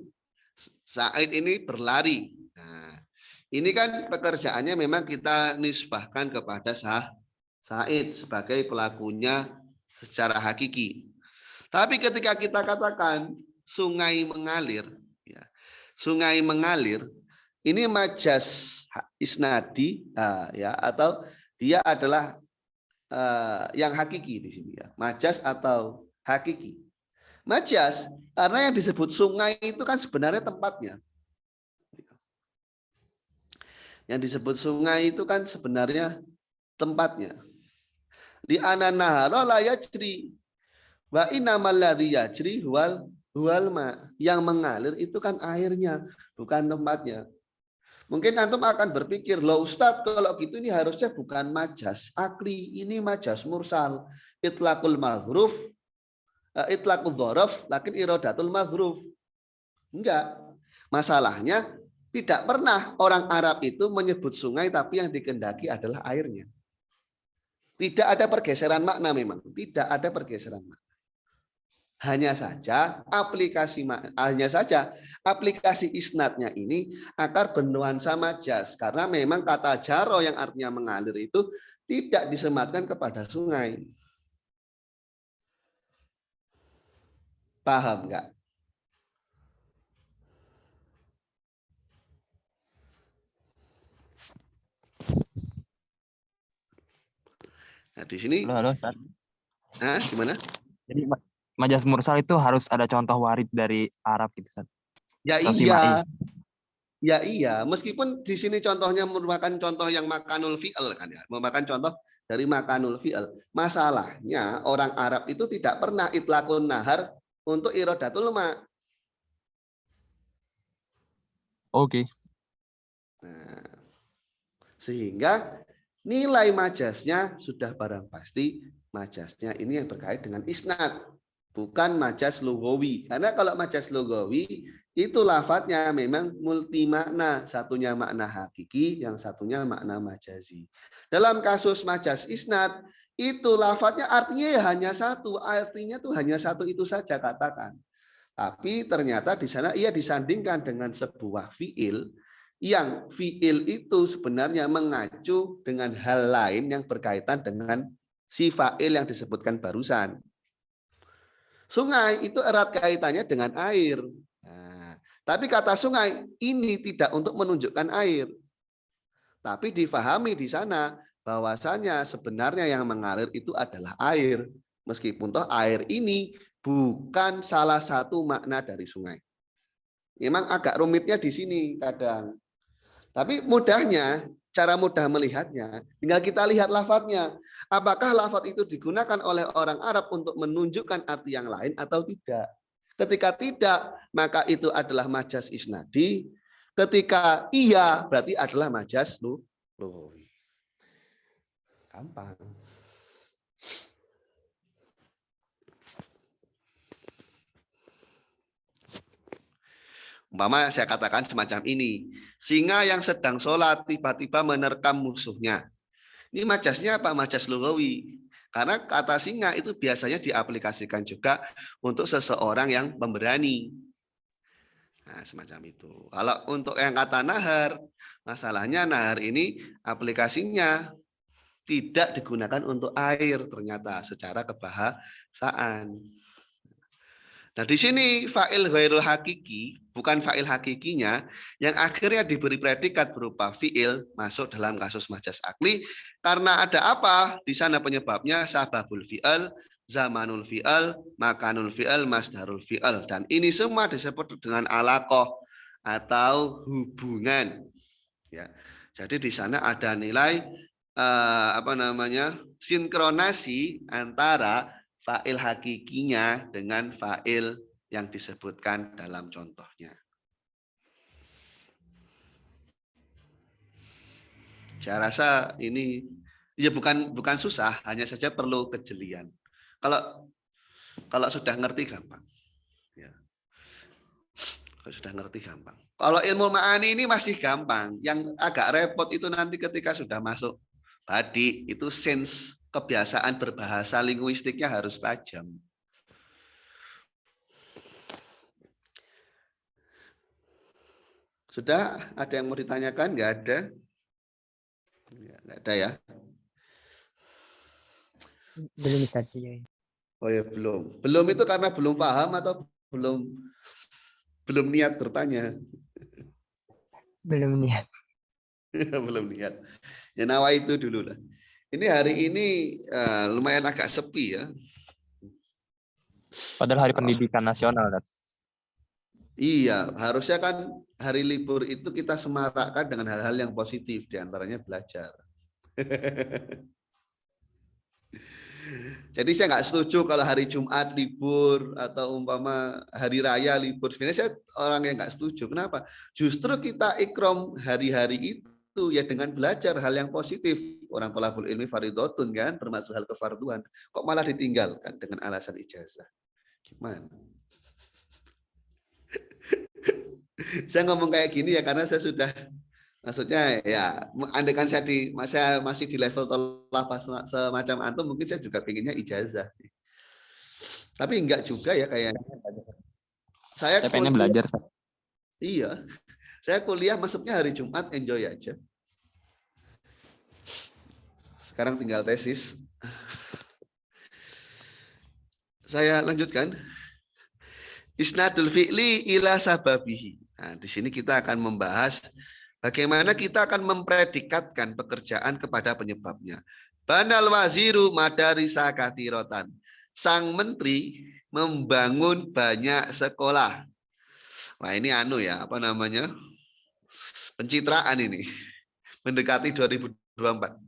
Speaker 1: Sa'id ini berlari. Nah, ini kan pekerjaannya memang kita nisbahkan kepada Sa'id sebagai pelakunya secara hakiki. Tapi ketika kita katakan sungai mengalir, ya, sungai mengalir, ini majas isnadi ya, atau dia adalah yang hakiki di sini ya. Majas atau hakiki. Majas karena yang disebut sungai itu kan sebenarnya tempatnya. Yang disebut sungai itu kan sebenarnya tempatnya. Di ananahara la yajri wa innamal ladzi yajri huwal ma. Yang mengalir itu kan airnya, bukan tempatnya. Mungkin antum akan berpikir, loh Ustadz, kalau gitu ini harusnya bukan majas akli, ini majas mursal. Itlaqul mazruf, itlaqul dzaraf, lakin iradatul mazruf. Enggak. Masalahnya tidak pernah orang Arab itu menyebut sungai tapi yang dikehendaki adalah airnya. Tidak ada pergeseran makna memang, tidak ada pergeseran makna. Hanya saja aplikasi isnadnya ini akar bernuansa majas karena memang kata jaro yang artinya mengalir itu tidak disematkan kepada sungai. Paham enggak? Nah, di sini gimana?
Speaker 4: Jadi majas mursal itu harus ada contoh warid dari Arab gitu, Ustaz.
Speaker 1: Ya
Speaker 4: Atau
Speaker 1: iya. Ya iya, meskipun di sini contohnya merupakan contoh yang makanul fi'al kan ya, merupakan contoh dari makanul fi'al. Masalahnya orang Arab itu tidak pernah itlaqun nahar untuk irodatul ma.
Speaker 2: Oke.
Speaker 1: Nah, sehingga nilai majasnya sudah barang pasti majasnya ini yang berkait dengan isnad, bukan majas lugawi. Karena kalau majas lugawi itu lafadznya memang multi makna, satunya makna hakiki, yang satunya makna majazi. Dalam kasus majas isnad itu lafadznya artinya ya hanya satu, artinya tuh hanya satu itu saja katakan. Tapi ternyata di sana ia disandingkan dengan sebuah fiil yang fiil itu sebenarnya mengacu dengan hal lain yang berkaitan dengan si fa'il yang disebutkan barusan. Sungai itu erat kaitannya dengan air. Nah, tapi kata sungai ini tidak untuk menunjukkan air. Tapi difahami di sana bahwasanya sebenarnya yang mengalir itu adalah air. Meskipun toh air ini bukan salah satu makna dari sungai. Memang agak rumitnya di sini kadang. Tapi mudahnya, cara mudah melihatnya, tinggal kita lihat lafadznya. Apakah lafadz itu digunakan oleh orang Arab untuk menunjukkan arti yang lain atau tidak? Ketika tidak, maka itu adalah majas isnadi. Ketika iya, berarti adalah majas lughawi. Gampang. Umpama saya katakan semacam ini. Singa yang sedang sholat tiba-tiba menerkam musuhnya. Ini majasnya apa? Majas lughawi. Karena kata singa itu biasanya diaplikasikan juga untuk seseorang yang pemberani. Nah, semacam itu. Kalau untuk yang kata nahar, masalahnya nahar ini aplikasinya tidak digunakan untuk air ternyata secara kebahasaan. Nah, di sini fa'il ghairul hakiki, bukan fa'il hakikinya, yang akhirnya diberi predikat berupa fi'il masuk dalam kasus majas akli. Karena ada apa? Di sana penyebabnya sababul fi'al, zamanul fi'al, makanul fi'al, masdarul fi'al. Dan ini semua disebut dengan alaqah atau hubungan. Ya. Jadi di sana ada nilai sinkronasi antara fa'il hakikinya dengan fa'il yang disebutkan dalam contohnya. Saya rasa ini ya bukan susah, hanya saja perlu kejelian. Kalau sudah ngerti gampang. Ya. Kalau sudah ngerti gampang. Kalau ilmu ma'ani ini masih gampang. Yang agak repot itu nanti ketika sudah masuk badi, itu sense kebiasaan berbahasa linguistiknya harus tajam. Sudah ada yang mau ditanyakan? Nggak ada? Nggak ada ya?
Speaker 3: Belum Ustaz sih.
Speaker 1: Oh ya belum. Belum itu karena belum paham atau belum niat bertanya?
Speaker 3: Belum niat.
Speaker 1: Belum niat. Ya nawa itu dulu lah. Ini hari ini lumayan agak sepi ya.
Speaker 2: Padahal Hari Pendidikan Nasional, Dad.
Speaker 1: Iya, harusnya kan hari libur itu kita semarakkan dengan hal-hal yang positif, diantaranya belajar. Jadi saya nggak setuju kalau hari Jumat libur atau umpama hari raya libur. Sebenarnya saya orang yang nggak setuju. Kenapa? Justru kita ikram hari-hari itu ya dengan belajar hal yang positif. Orang thalabul ilmi faridotun kan, termasuk hal kefarduan. Kok malah ditinggalkan dengan alasan ijazah? Gimana? Saya ngomong kayak gini ya karena saya sudah, maksudnya ya andaikan saya masih di level tolak semacam antum, mungkin saya juga pengennya ijazah. Tapi enggak juga ya kayaknya. Saya
Speaker 2: pengen belajar.
Speaker 1: Iya, saya kuliah masuknya hari Jumat, enjoy aja. Sekarang tinggal tesis. Saya lanjutkan. Isnadul fi'li ila sababihi. Nah, di sini kita akan membahas bagaimana kita akan mempredikatkan pekerjaan kepada penyebabnya. Banal waziru madarisa kathiratan. Sang menteri membangun banyak sekolah. Wah, ini apa namanya? Pencitraan ini mendekati 2024.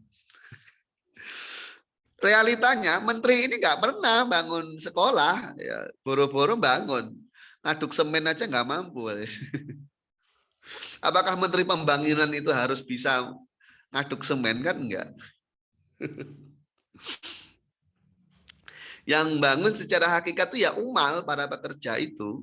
Speaker 1: Realitanya menteri ini nggak pernah bangun sekolah, ya, boro-boro bangun, ngaduk semen aja nggak mampu. Apakah menteri pembangunan itu harus bisa ngaduk semen? Kan enggak. Yang bangun secara hakikat itu ya umal, para pekerja itu.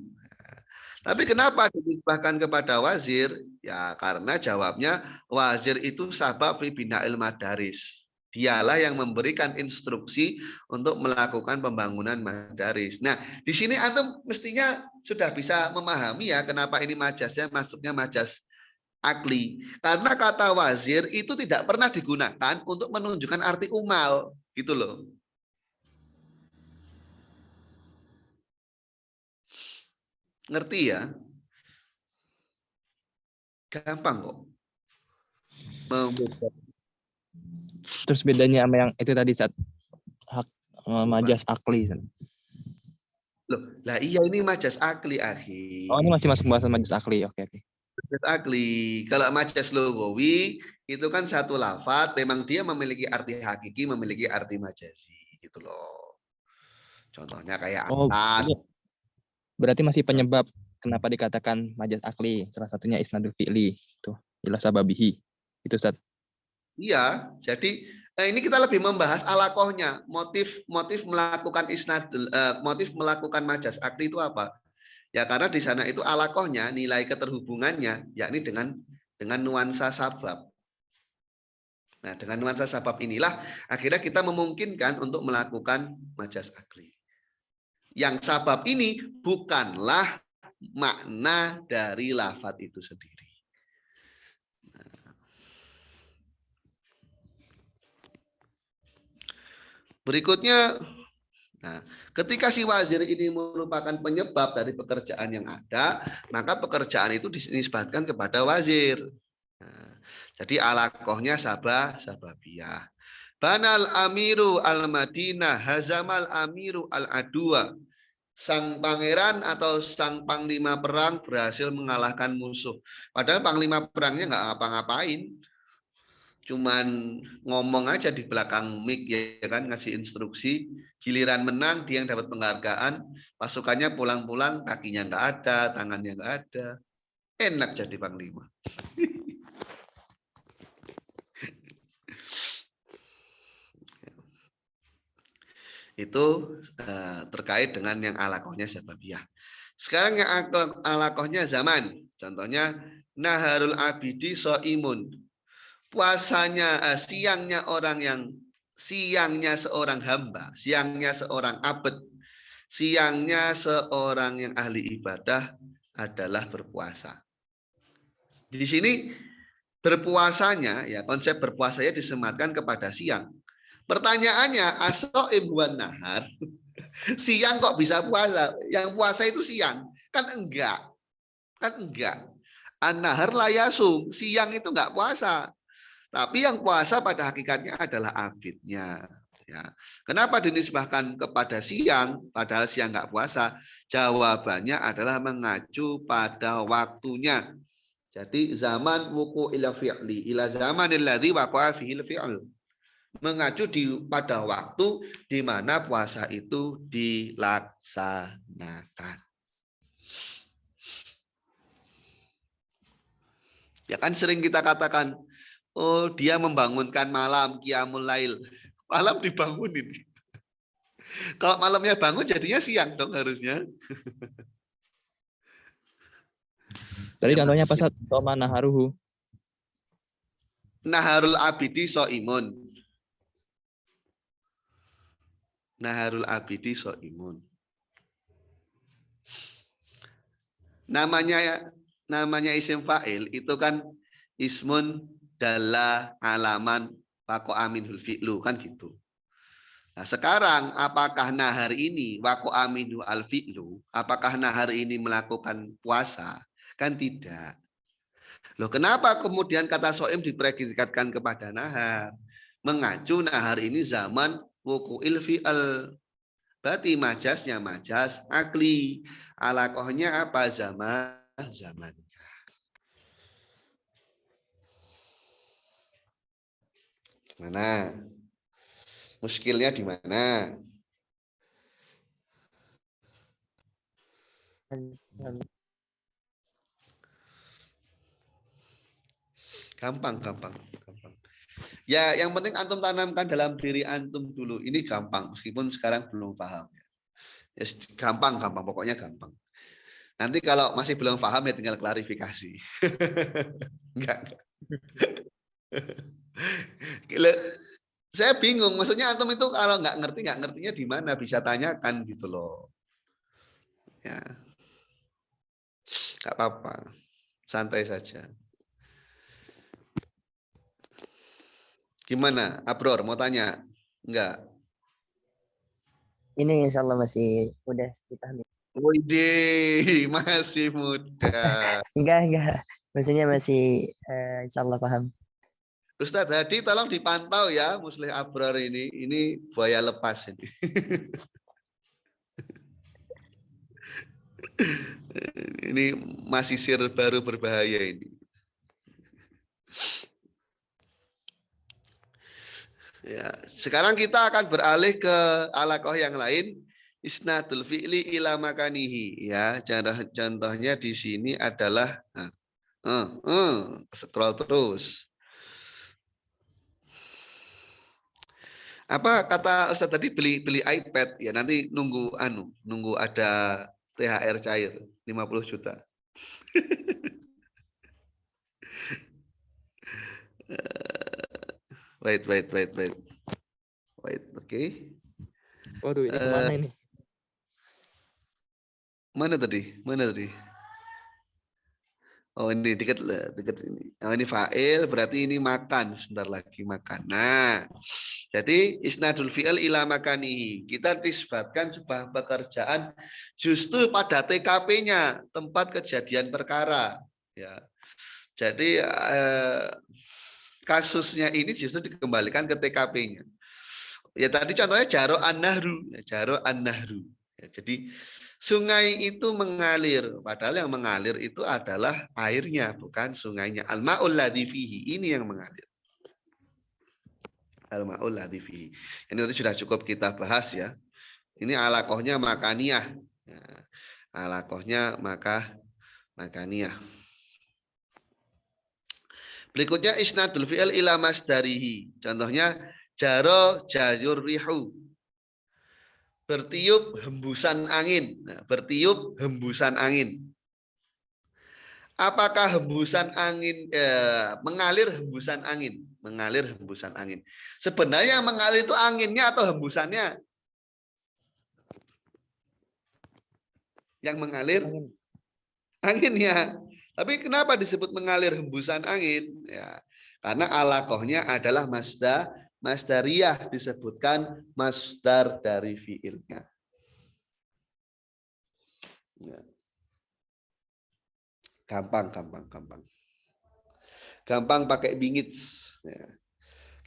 Speaker 1: Tapi kenapa dinisbahkan kepada wazir? Ya karena jawabnya wazir itu sabab fi bina'il madaris. Dialah yang memberikan instruksi untuk melakukan pembangunan madaris. Nah, di sini antum mestinya sudah bisa memahami ya kenapa ini majasnya masuknya majas akli. Karena kata wazir itu tidak pernah digunakan untuk menunjukkan arti umal, gitu loh. Ngerti ya? Gampang kok.
Speaker 2: Terus bedanya sama yang itu tadi saat hak majas akli.
Speaker 1: Loh, lah iya ini majas akli, akhi.
Speaker 2: Oh, ini masih masuk bahasa majas akli. Oke.
Speaker 1: Majas akli. Kalau majas lugawi itu kan satu lafaz, memang dia memiliki arti hakiki, memiliki arti majazi, gitu loh. Contohnya kayak asad.
Speaker 2: Iya. Berarti masih penyebab kenapa dikatakan majas akli. Salah satunya isnadul fi'li. Itu ila sababihi. Itu Ustaz.
Speaker 1: Iya, jadi ini kita lebih membahas alakohnya, motif melakukan motif melakukan majas akli itu apa? Ya karena di sana itu alakohnya, nilai keterhubungannya, yakni dengan nuansa sabab. Nah, dengan nuansa sabab inilah akhirnya kita memungkinkan untuk melakukan majas akli. Yang sabab ini bukanlah makna dari lafaz itu sendiri. Berikutnya, nah, ketika si wazir ini merupakan penyebab dari pekerjaan yang ada, maka pekerjaan itu dinisbatkan kepada wazir. Nah, jadi alakohnya sababiyah. Banal amiru al-Madinah hazamal amiru al-adwa. Sang pangeran atau sang panglima perang berhasil mengalahkan musuh. Padahal panglima perangnya nggak ngapa-ngapain. Cuman ngomong aja di belakang mic ya kan, ngasih instruksi. Giliran menang dia yang dapat penghargaan. Pasukannya pulang-pulang kakinya nggak ada, tangannya nggak ada. Enak jadi panglima. Itu terkait dengan yang alakohnya sababiyah. Sekarang yang alakohnya zaman. Contohnya Naharul Abidi So'imun. Puasanya siangnya seorang hamba, siangnya seorang abd, siangnya seorang yang ahli ibadah adalah berpuasa. Di sini berpuasanya ya, konsep berpuasanya disematkan kepada siang. Pertanyaannya, as-shaim wan nahar. Siang kok bisa puasa? Yang puasa itu siang. Kan enggak. An-nahar la yasum, siang itu enggak puasa. Tapi yang puasa pada hakikatnya adalah abidnya. Ya. Kenapa dinisbahkan kepada siang, padahal siang nggak puasa? Jawabannya adalah mengacu pada waktunya. Jadi zaman wuku ila fi'li, ila zamanil ladzi waqa'a fihi al-fi'l. Mengacu pada waktu di mana puasa itu dilaksanakan. Ya kan sering kita katakan, oh, dia membangunkan malam, qiyamul lail. Malam dibangunin. Kalau malamnya bangun jadinya siang dong harusnya.
Speaker 2: Tadi contohnya apa Ustaz? Soma naharuhu.
Speaker 1: Naharul abidi so'imun. Naharul abidi so'imun. Namanya isim fa'il itu kan ismun dalla alaman waqo aminul fi'lu kan gitu. Nah, sekarang apakah nahar ini waqo aminu al fi'lu? Apakah nahar ini melakukan puasa? Kan tidak. Loh, kenapa kemudian kata so'im dipredikatkan kepada nahar? Mengacu nahar ini zaman wuku'il fi'al. Berarti majasnya majas akli. Alakohnya apa? Zaman. Mana? Muskilnya di mana? Gampang. Ya, yang penting antum tanamkan dalam diri antum dulu. Ini gampang, meskipun sekarang belum paham. Ya, gampang, pokoknya gampang. Nanti kalau masih belum paham ya tinggal klarifikasi. Enggak. Saya bingung, maksudnya antum itu kalau nggak ngertinya di mana, bisa tanyakan gitu loh. Ya, nggak apa-apa, santai saja. Gimana, Abror, mau tanya? Enggak?
Speaker 3: Ini insya Allah masih mudah dipahami.
Speaker 1: Widih, masih muda.
Speaker 3: Enggak. Maksudnya masih insya Allah paham.
Speaker 1: Ustadz Hadi tolong dipantau ya, Muslih Abror ini. Ini buaya lepas ini. Ini masih sir baru berbahaya ini. Ya, sekarang kita akan beralih ke alaqah yang lain. Isnadul fi'li ila makanihi. Ya, contohnya di sini adalah scroll terus. Apa kata Ustaz tadi, beli iPad ya, nanti nunggu ada THR cair 50 juta. Wait. Oke.
Speaker 2: Waduh, ini kemana ini?
Speaker 1: Mana tadi? Oh, ini dekat ini. Oh, ini fa'il, berarti ini makan. Sebentar lagi makan. Nah, jadi isnadul fi'il ila makanihi. Kita nisbatkan sebuah pekerjaan justru pada TKP-nya, tempat kejadian perkara. Ya. Jadi kasusnya ini justru dikembalikan ke TKP-nya. Ya tadi contohnya Jaro an-Nahru. Ya, jadi sungai itu mengalir, padahal yang mengalir itu adalah airnya, bukan sungainya. Al-ma'ul ladzi fihi, ini yang mengalir. Al-ma'ul ladzi fihi. Ini tadi sudah cukup kita bahas ya. Ini alaqahnya makaniyah. Ya, alaqahnya makaniyah. Berikutnya isnadul fi'il ila masdarihi. Contohnya jaro jayur rihu. Bertiup hembusan angin. Nah, bertiup hembusan angin. Apakah hembusan angin mengalir hembusan angin? Mengalir hembusan angin. Sebenarnya yang mengalir itu anginnya atau hembusannya? Yang mengalir anginnya. Tapi kenapa disebut mengalir hembusan angin? Ya, karena alaqahnya adalah masdariyah, disebutkan masdar dari fiilnya. Ya. Gampang. Gampang pakai bingit. Ya.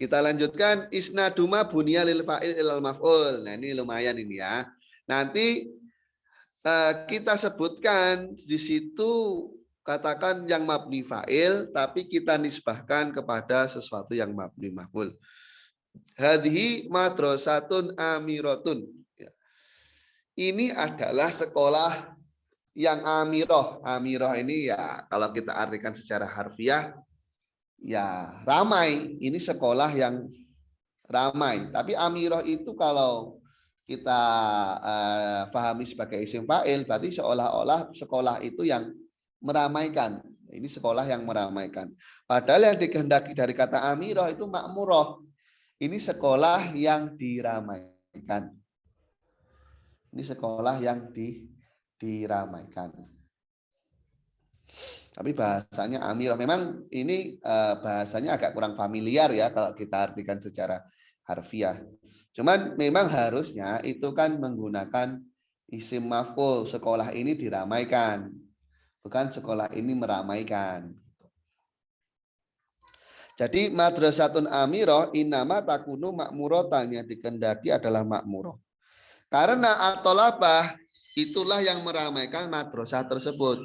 Speaker 1: Kita lanjutkan isnaduma bunya lil fa'il ilal maf'ul. Nah, ini lumayan ini ya. Nanti kita sebutkan di situ, katakan yang mabni fa'il, tapi kita nisbahkan kepada sesuatu yang mabni maf'ul. Hadhihi madrasatun amiratun. Ini adalah sekolah yang amiroh. Amiroh ini ya kalau kita artikan secara harfiah ya ramai. Ini sekolah yang ramai. Tapi amiroh itu kalau kita pahami sebagai isim fa'il, berarti seolah-olah sekolah itu yang meramaikan. Ini sekolah yang meramaikan. Padahal yang dikehendaki dari kata amiroh itu makmuroh. Ini sekolah yang diramaikan. Ini sekolah yang diramaikan. Tapi bahasanya amiroh. Memang ini bahasanya agak kurang familiar ya kalau kita artikan secara harfiah. Cuman memang harusnya itu kan menggunakan isim maf'ul. Sekolah ini diramaikan. Bukan sekolah ini meramaikan. Jadi madrasatun amiroh inama takunu makmurotan, yang dikendaki adalah makmuroh. Karena at-thalabah itulah yang meramaikan madrasah tersebut.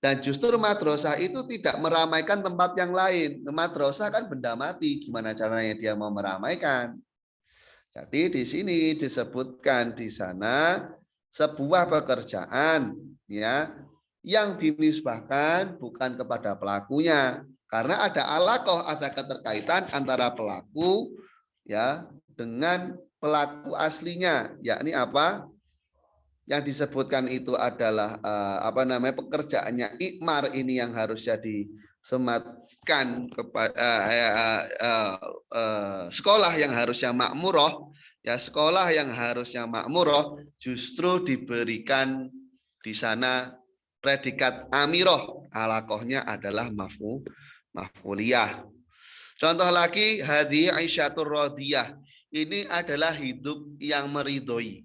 Speaker 1: Dan justru madrasah itu tidak meramaikan tempat yang lain. Madrasah kan benda mati, gimana caranya dia mau meramaikan? Jadi di sini disebutkan di sana sebuah pekerjaan ya yang dinisbahkan bukan kepada pelakunya, karena ada alaqah, ada keterkaitan antara pelaku ya dengan pelaku aslinya, yakni apa? Yang disebutkan itu adalah pekerjaannya ikmar ini yang harusnya disematkan kepada sekolah yang harusnya makmuroh, ya sekolah yang harusnya makmuroh justru diberikan di sana predikat amiroh, alaqohnya adalah maf'uliyah. Contoh lagi, hadi Aisyatur Radiyah, ini adalah hidup yang meridhoi.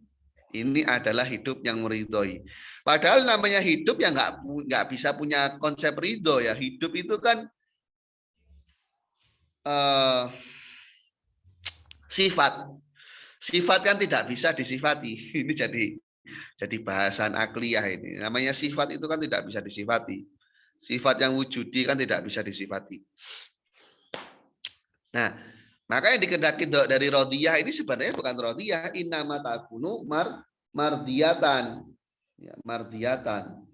Speaker 1: Ini adalah hidup yang meridhoi. Padahal namanya hidup ya nggak bisa punya konsep ridho ya. Hidup itu kan sifat. Sifat kan tidak bisa disifati. Ini jadi bahasan akliyah ini. Namanya sifat itu kan tidak bisa disifati. Sifat yang wujudi kan tidak bisa disifati. Nah, maka yang dikehendaki dari rodiyah ini sebenarnya bukan rodiyah, innama takunu mardiyatan. Ya, mardiyatan.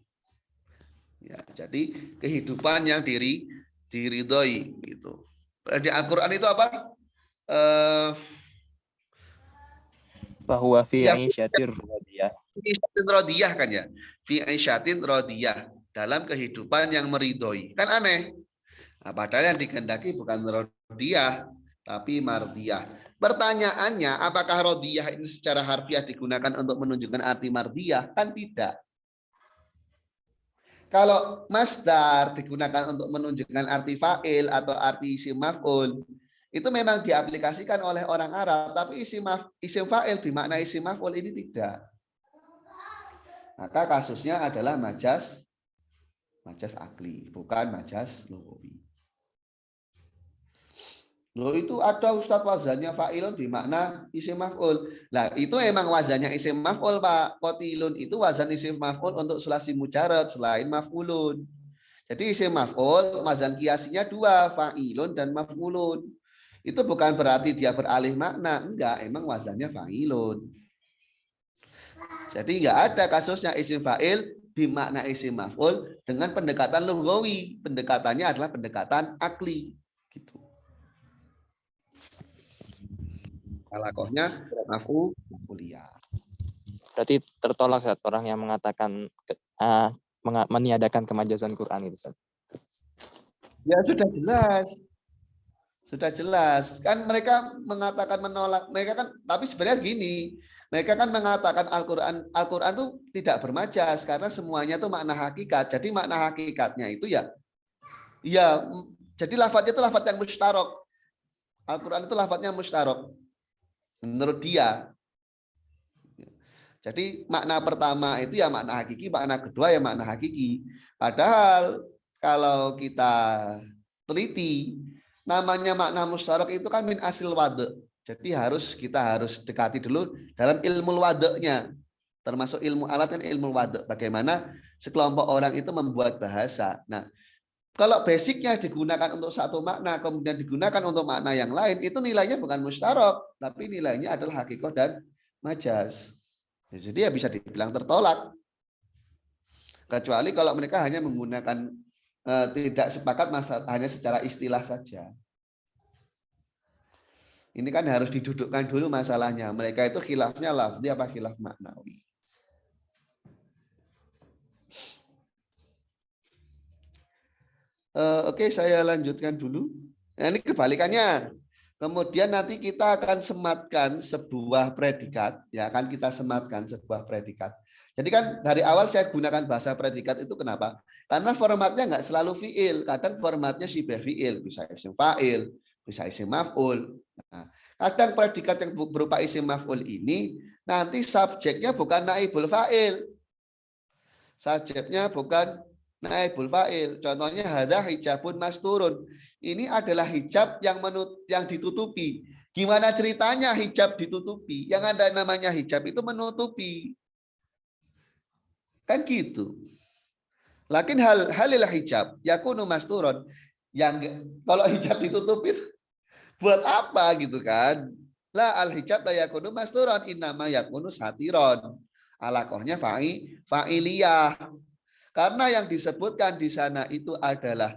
Speaker 1: Ya, jadi kehidupan yang diridhoi gitu. Di Al-Qur'an itu apa?
Speaker 2: Bahwa fi
Speaker 1: Ya,
Speaker 2: aisyatir radiyah.
Speaker 1: Fi rodiyah kan ya. Fi aisyatin rodiyah, dalam kehidupan yang meridhoi. Kan aneh. Nah, padahal yang dikehendaki bukan rodiyah, tapi mardiyah. Pertanyaannya, apakah rodiyah ini secara harfiah digunakan untuk menunjukkan arti mardiyah? Kan tidak. Kalau masdar digunakan untuk menunjukkan arti fa'il atau arti isim maf'ul, itu memang diaplikasikan oleh orang Arab, tapi isim fa'il bermakna isim maf'ul ini tidak. Maka kasusnya adalah majas akli, bukan majas lughawi. Loh itu ada Ustadz wazannya fa'ilun bermakna isim maf'ul. Nah itu emang wazannya isim maf'ul Pak. Qatilun itu wazan isim maf'ul untuk sulasi mujarad selain maf'ulun. Jadi isim maf'ul wazan kiasinya dua, fa'ilun dan maf'ulun. Itu bukan berarti dia beralih makna. Enggak, emang wazannya fa'ilun. Jadi enggak ada kasusnya isim fa'il bermakna isim maf'ul dengan pendekatan lughawi. Pendekatannya adalah pendekatan akli. Gitu. Alakohnya maf'uliyah.
Speaker 2: Berarti tertolak orang yang mengatakan meniadakan kemajazan Quran itu.
Speaker 1: Ya sudah jelas. Sudah jelas. Kan mereka mengatakan menolak. Mereka kan, tapi sebenarnya gini. Mereka kan mengatakan Al-Quran itu tidak bermajas karena semuanya itu makna hakikat. Jadi makna hakikatnya itu ya jadi lafadznya itu lafadz yang mustarok. Al-Quran itu lafadznya mustarok. Menurut dia. Jadi makna pertama itu ya makna hakiki, makna kedua ya makna hakiki. Padahal kalau kita teliti, namanya makna musyarak itu kan min asil wade. Jadi kita harus dekati dulu dalam ilmu wadenya. Termasuk ilmu alat dan ilmu wade. Bagaimana sekelompok orang itu membuat bahasa. Nah, kalau basicnya digunakan untuk satu makna, kemudian digunakan untuk makna yang lain, itu nilainya bukan musyarak, tapi nilainya adalah hakikoh dan majaz. Jadi ya bisa dibilang tertolak. Kecuali kalau mereka hanya menggunakan tidak sepakat hanya secara istilah saja. Ini kan harus didudukkan dulu masalahnya. Mereka itu khilafnya lafzi apa khilaf maknawi. Oke, saya lanjutkan dulu. Nah, ini kebalikannya. Kemudian nanti kita akan sematkan sebuah predikat, ya kan kita sematkan sebuah predikat. Jadi kan dari awal saya gunakan bahasa predikat itu kenapa? Karena formatnya nggak selalu fiil, kadang formatnya syibah fiil, bisa isim fa'il, bisa isim maf'ul. Nah, kadang predikat yang berupa isim maf'ul ini nanti subjeknya bukan naibul fa'il. Subjeknya bukan naibul fa'il. Contohnya hadza hijabun masturun. Ini adalah hijab yang ditutupi. Gimana ceritanya hijab ditutupi? Yang ada namanya hijab itu menutupi. Kan gitu. Lakin halil hijab yakunu masturon, yang kalau hijab ditutupi buat apa gitu kan? La al hijab la yakunu masturon, innama yakunu satiron. Alakohnya fa'iliyah. Karena yang disebutkan di sana itu adalah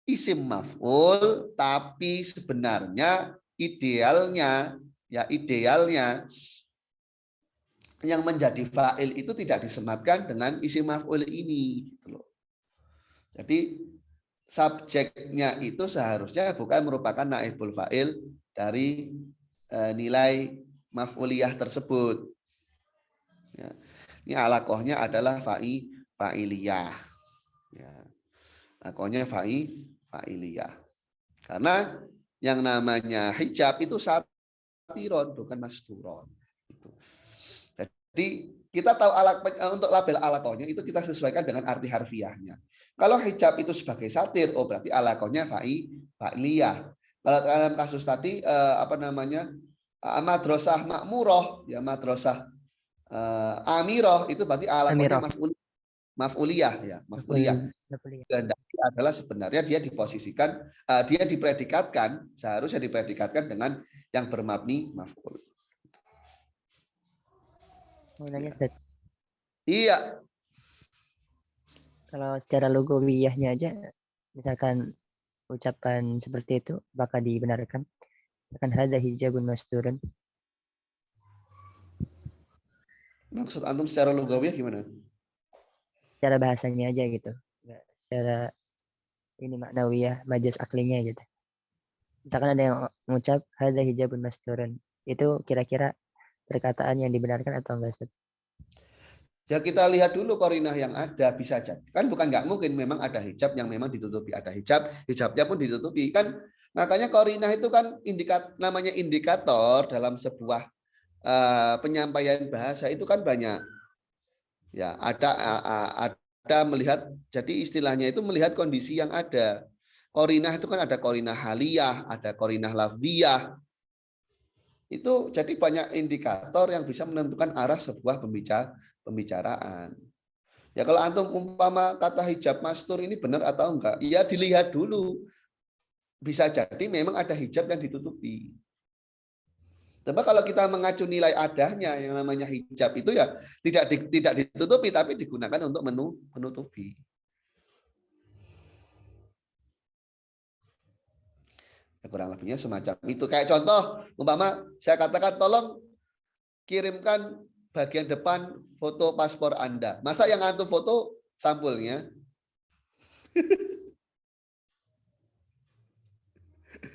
Speaker 1: isim maf'ul, tapi sebenarnya idealnya yang menjadi fa'il itu tidak disematkan dengan isim maf'ul ini gitu loh. Jadi subjeknya itu seharusnya bukan merupakan naibul fa'il dari nilai maf'uliyah tersebut. Ya. Ini alakohnya adalah fa'iliyah. Ya. Alakohnya fa'iliyah. Karena yang namanya hijab itu satiron, bukan masturon. Jadi kita tahu untuk label alakohnya itu kita sesuaikan dengan arti harfiahnya. Kalau hijab itu sebagai satir, oh berarti alakohnya fa'iliyah. Kalau dalam kasus tadi madrasah makmuroh, ya madrasah amiroh, itu berarti alakohnya maf'uliyah, ya maf'uliyah. Kehendaknya adalah sebenarnya dia diposisikan, dia dipredikatkan, seharusnya dipredikatkan dengan yang bermabni maf'ul.
Speaker 3: Mau nanya, Ustaz.
Speaker 1: Iya.
Speaker 3: Kalau secara lugawiyahnya aja, misalkan ucapan seperti itu, bakal dibenarkan. Misalkan hadza hijabun masturun.
Speaker 1: Maksud antum secara lugawiyah gimana?
Speaker 3: Secara bahasanya aja gitu. Nggak secara ini maknawiyah, majaz aklinya gitu. Misalkan ada yang mengucap hadza hijabun masturun. Itu kira-kira perkataan yang dibenarkan atau enggak, Ustaz?
Speaker 1: Ya kita lihat dulu korinah yang ada, bisa jadi. Kan bukan nggak mungkin memang ada hijab yang memang ditutupi. Ada hijabnya pun ditutupi. Kan makanya korinah itu kan namanya indikator dalam sebuah penyampaian bahasa itu kan banyak. Ya, ada melihat, jadi istilahnya itu melihat kondisi yang ada. Korinah itu kan ada korinah haliyah, ada korinah lafdiyah. Itu jadi banyak indikator yang bisa menentukan arah sebuah pembicaraan. Ya kalau antum umpama kata hijab mastur ini benar atau enggak, ya dilihat dulu. Bisa jadi memang ada hijab yang ditutupi. Coba kalau kita mengacu nilai adanya yang namanya hijab itu ya tidak ditutupi tapi digunakan untuk menutupi. Ya, kurang lebihnya semacam itu. Kayak contoh, umpama saya katakan tolong kirimkan bagian depan foto paspor Anda. Masa yang antum foto sampulnya?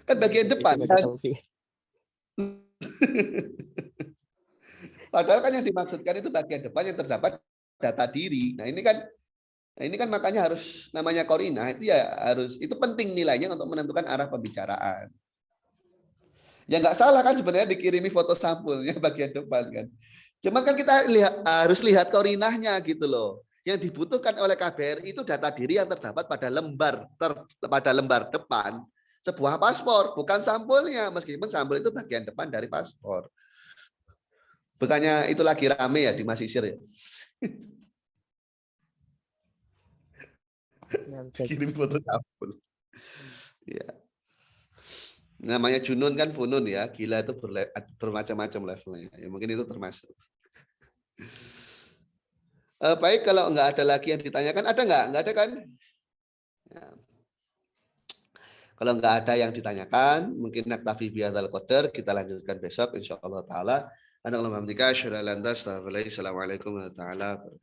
Speaker 1: Kan bagian depan kan? Padahal kan yang dimaksudkan itu bagian depan yang terdapat data diri. Nah ini kan makanya harus namanya korinah itu ya harus, itu penting nilainya untuk menentukan arah pembicaraan. Ya nggak salah kan sebenarnya dikirimi foto sampulnya bagian depan kan. Cuma kan kita harus lihat korinahnya gitu loh. Yang dibutuhkan oleh KBRI itu data diri yang terdapat pada lembar depan sebuah paspor, bukan sampulnya, meskipun sampul itu bagian depan dari paspor. Bukannya itu lagi rame ya di Masisir ya? Kirim foto sampul. Ya. Namanya junun kan funun ya, gila itu bermacam-macam levelnya. Ya, mungkin itu termasuk. Baik, kalau nggak ada lagi yang ditanyakan, ada nggak? Nggak ada kan? Ya. Kalau nggak ada yang ditanyakan, mungkin naktafi bihadzal qadar, kita lanjutkan besok insyaallah taala. Assalamualaikum warahmatullahi wabarakatuh.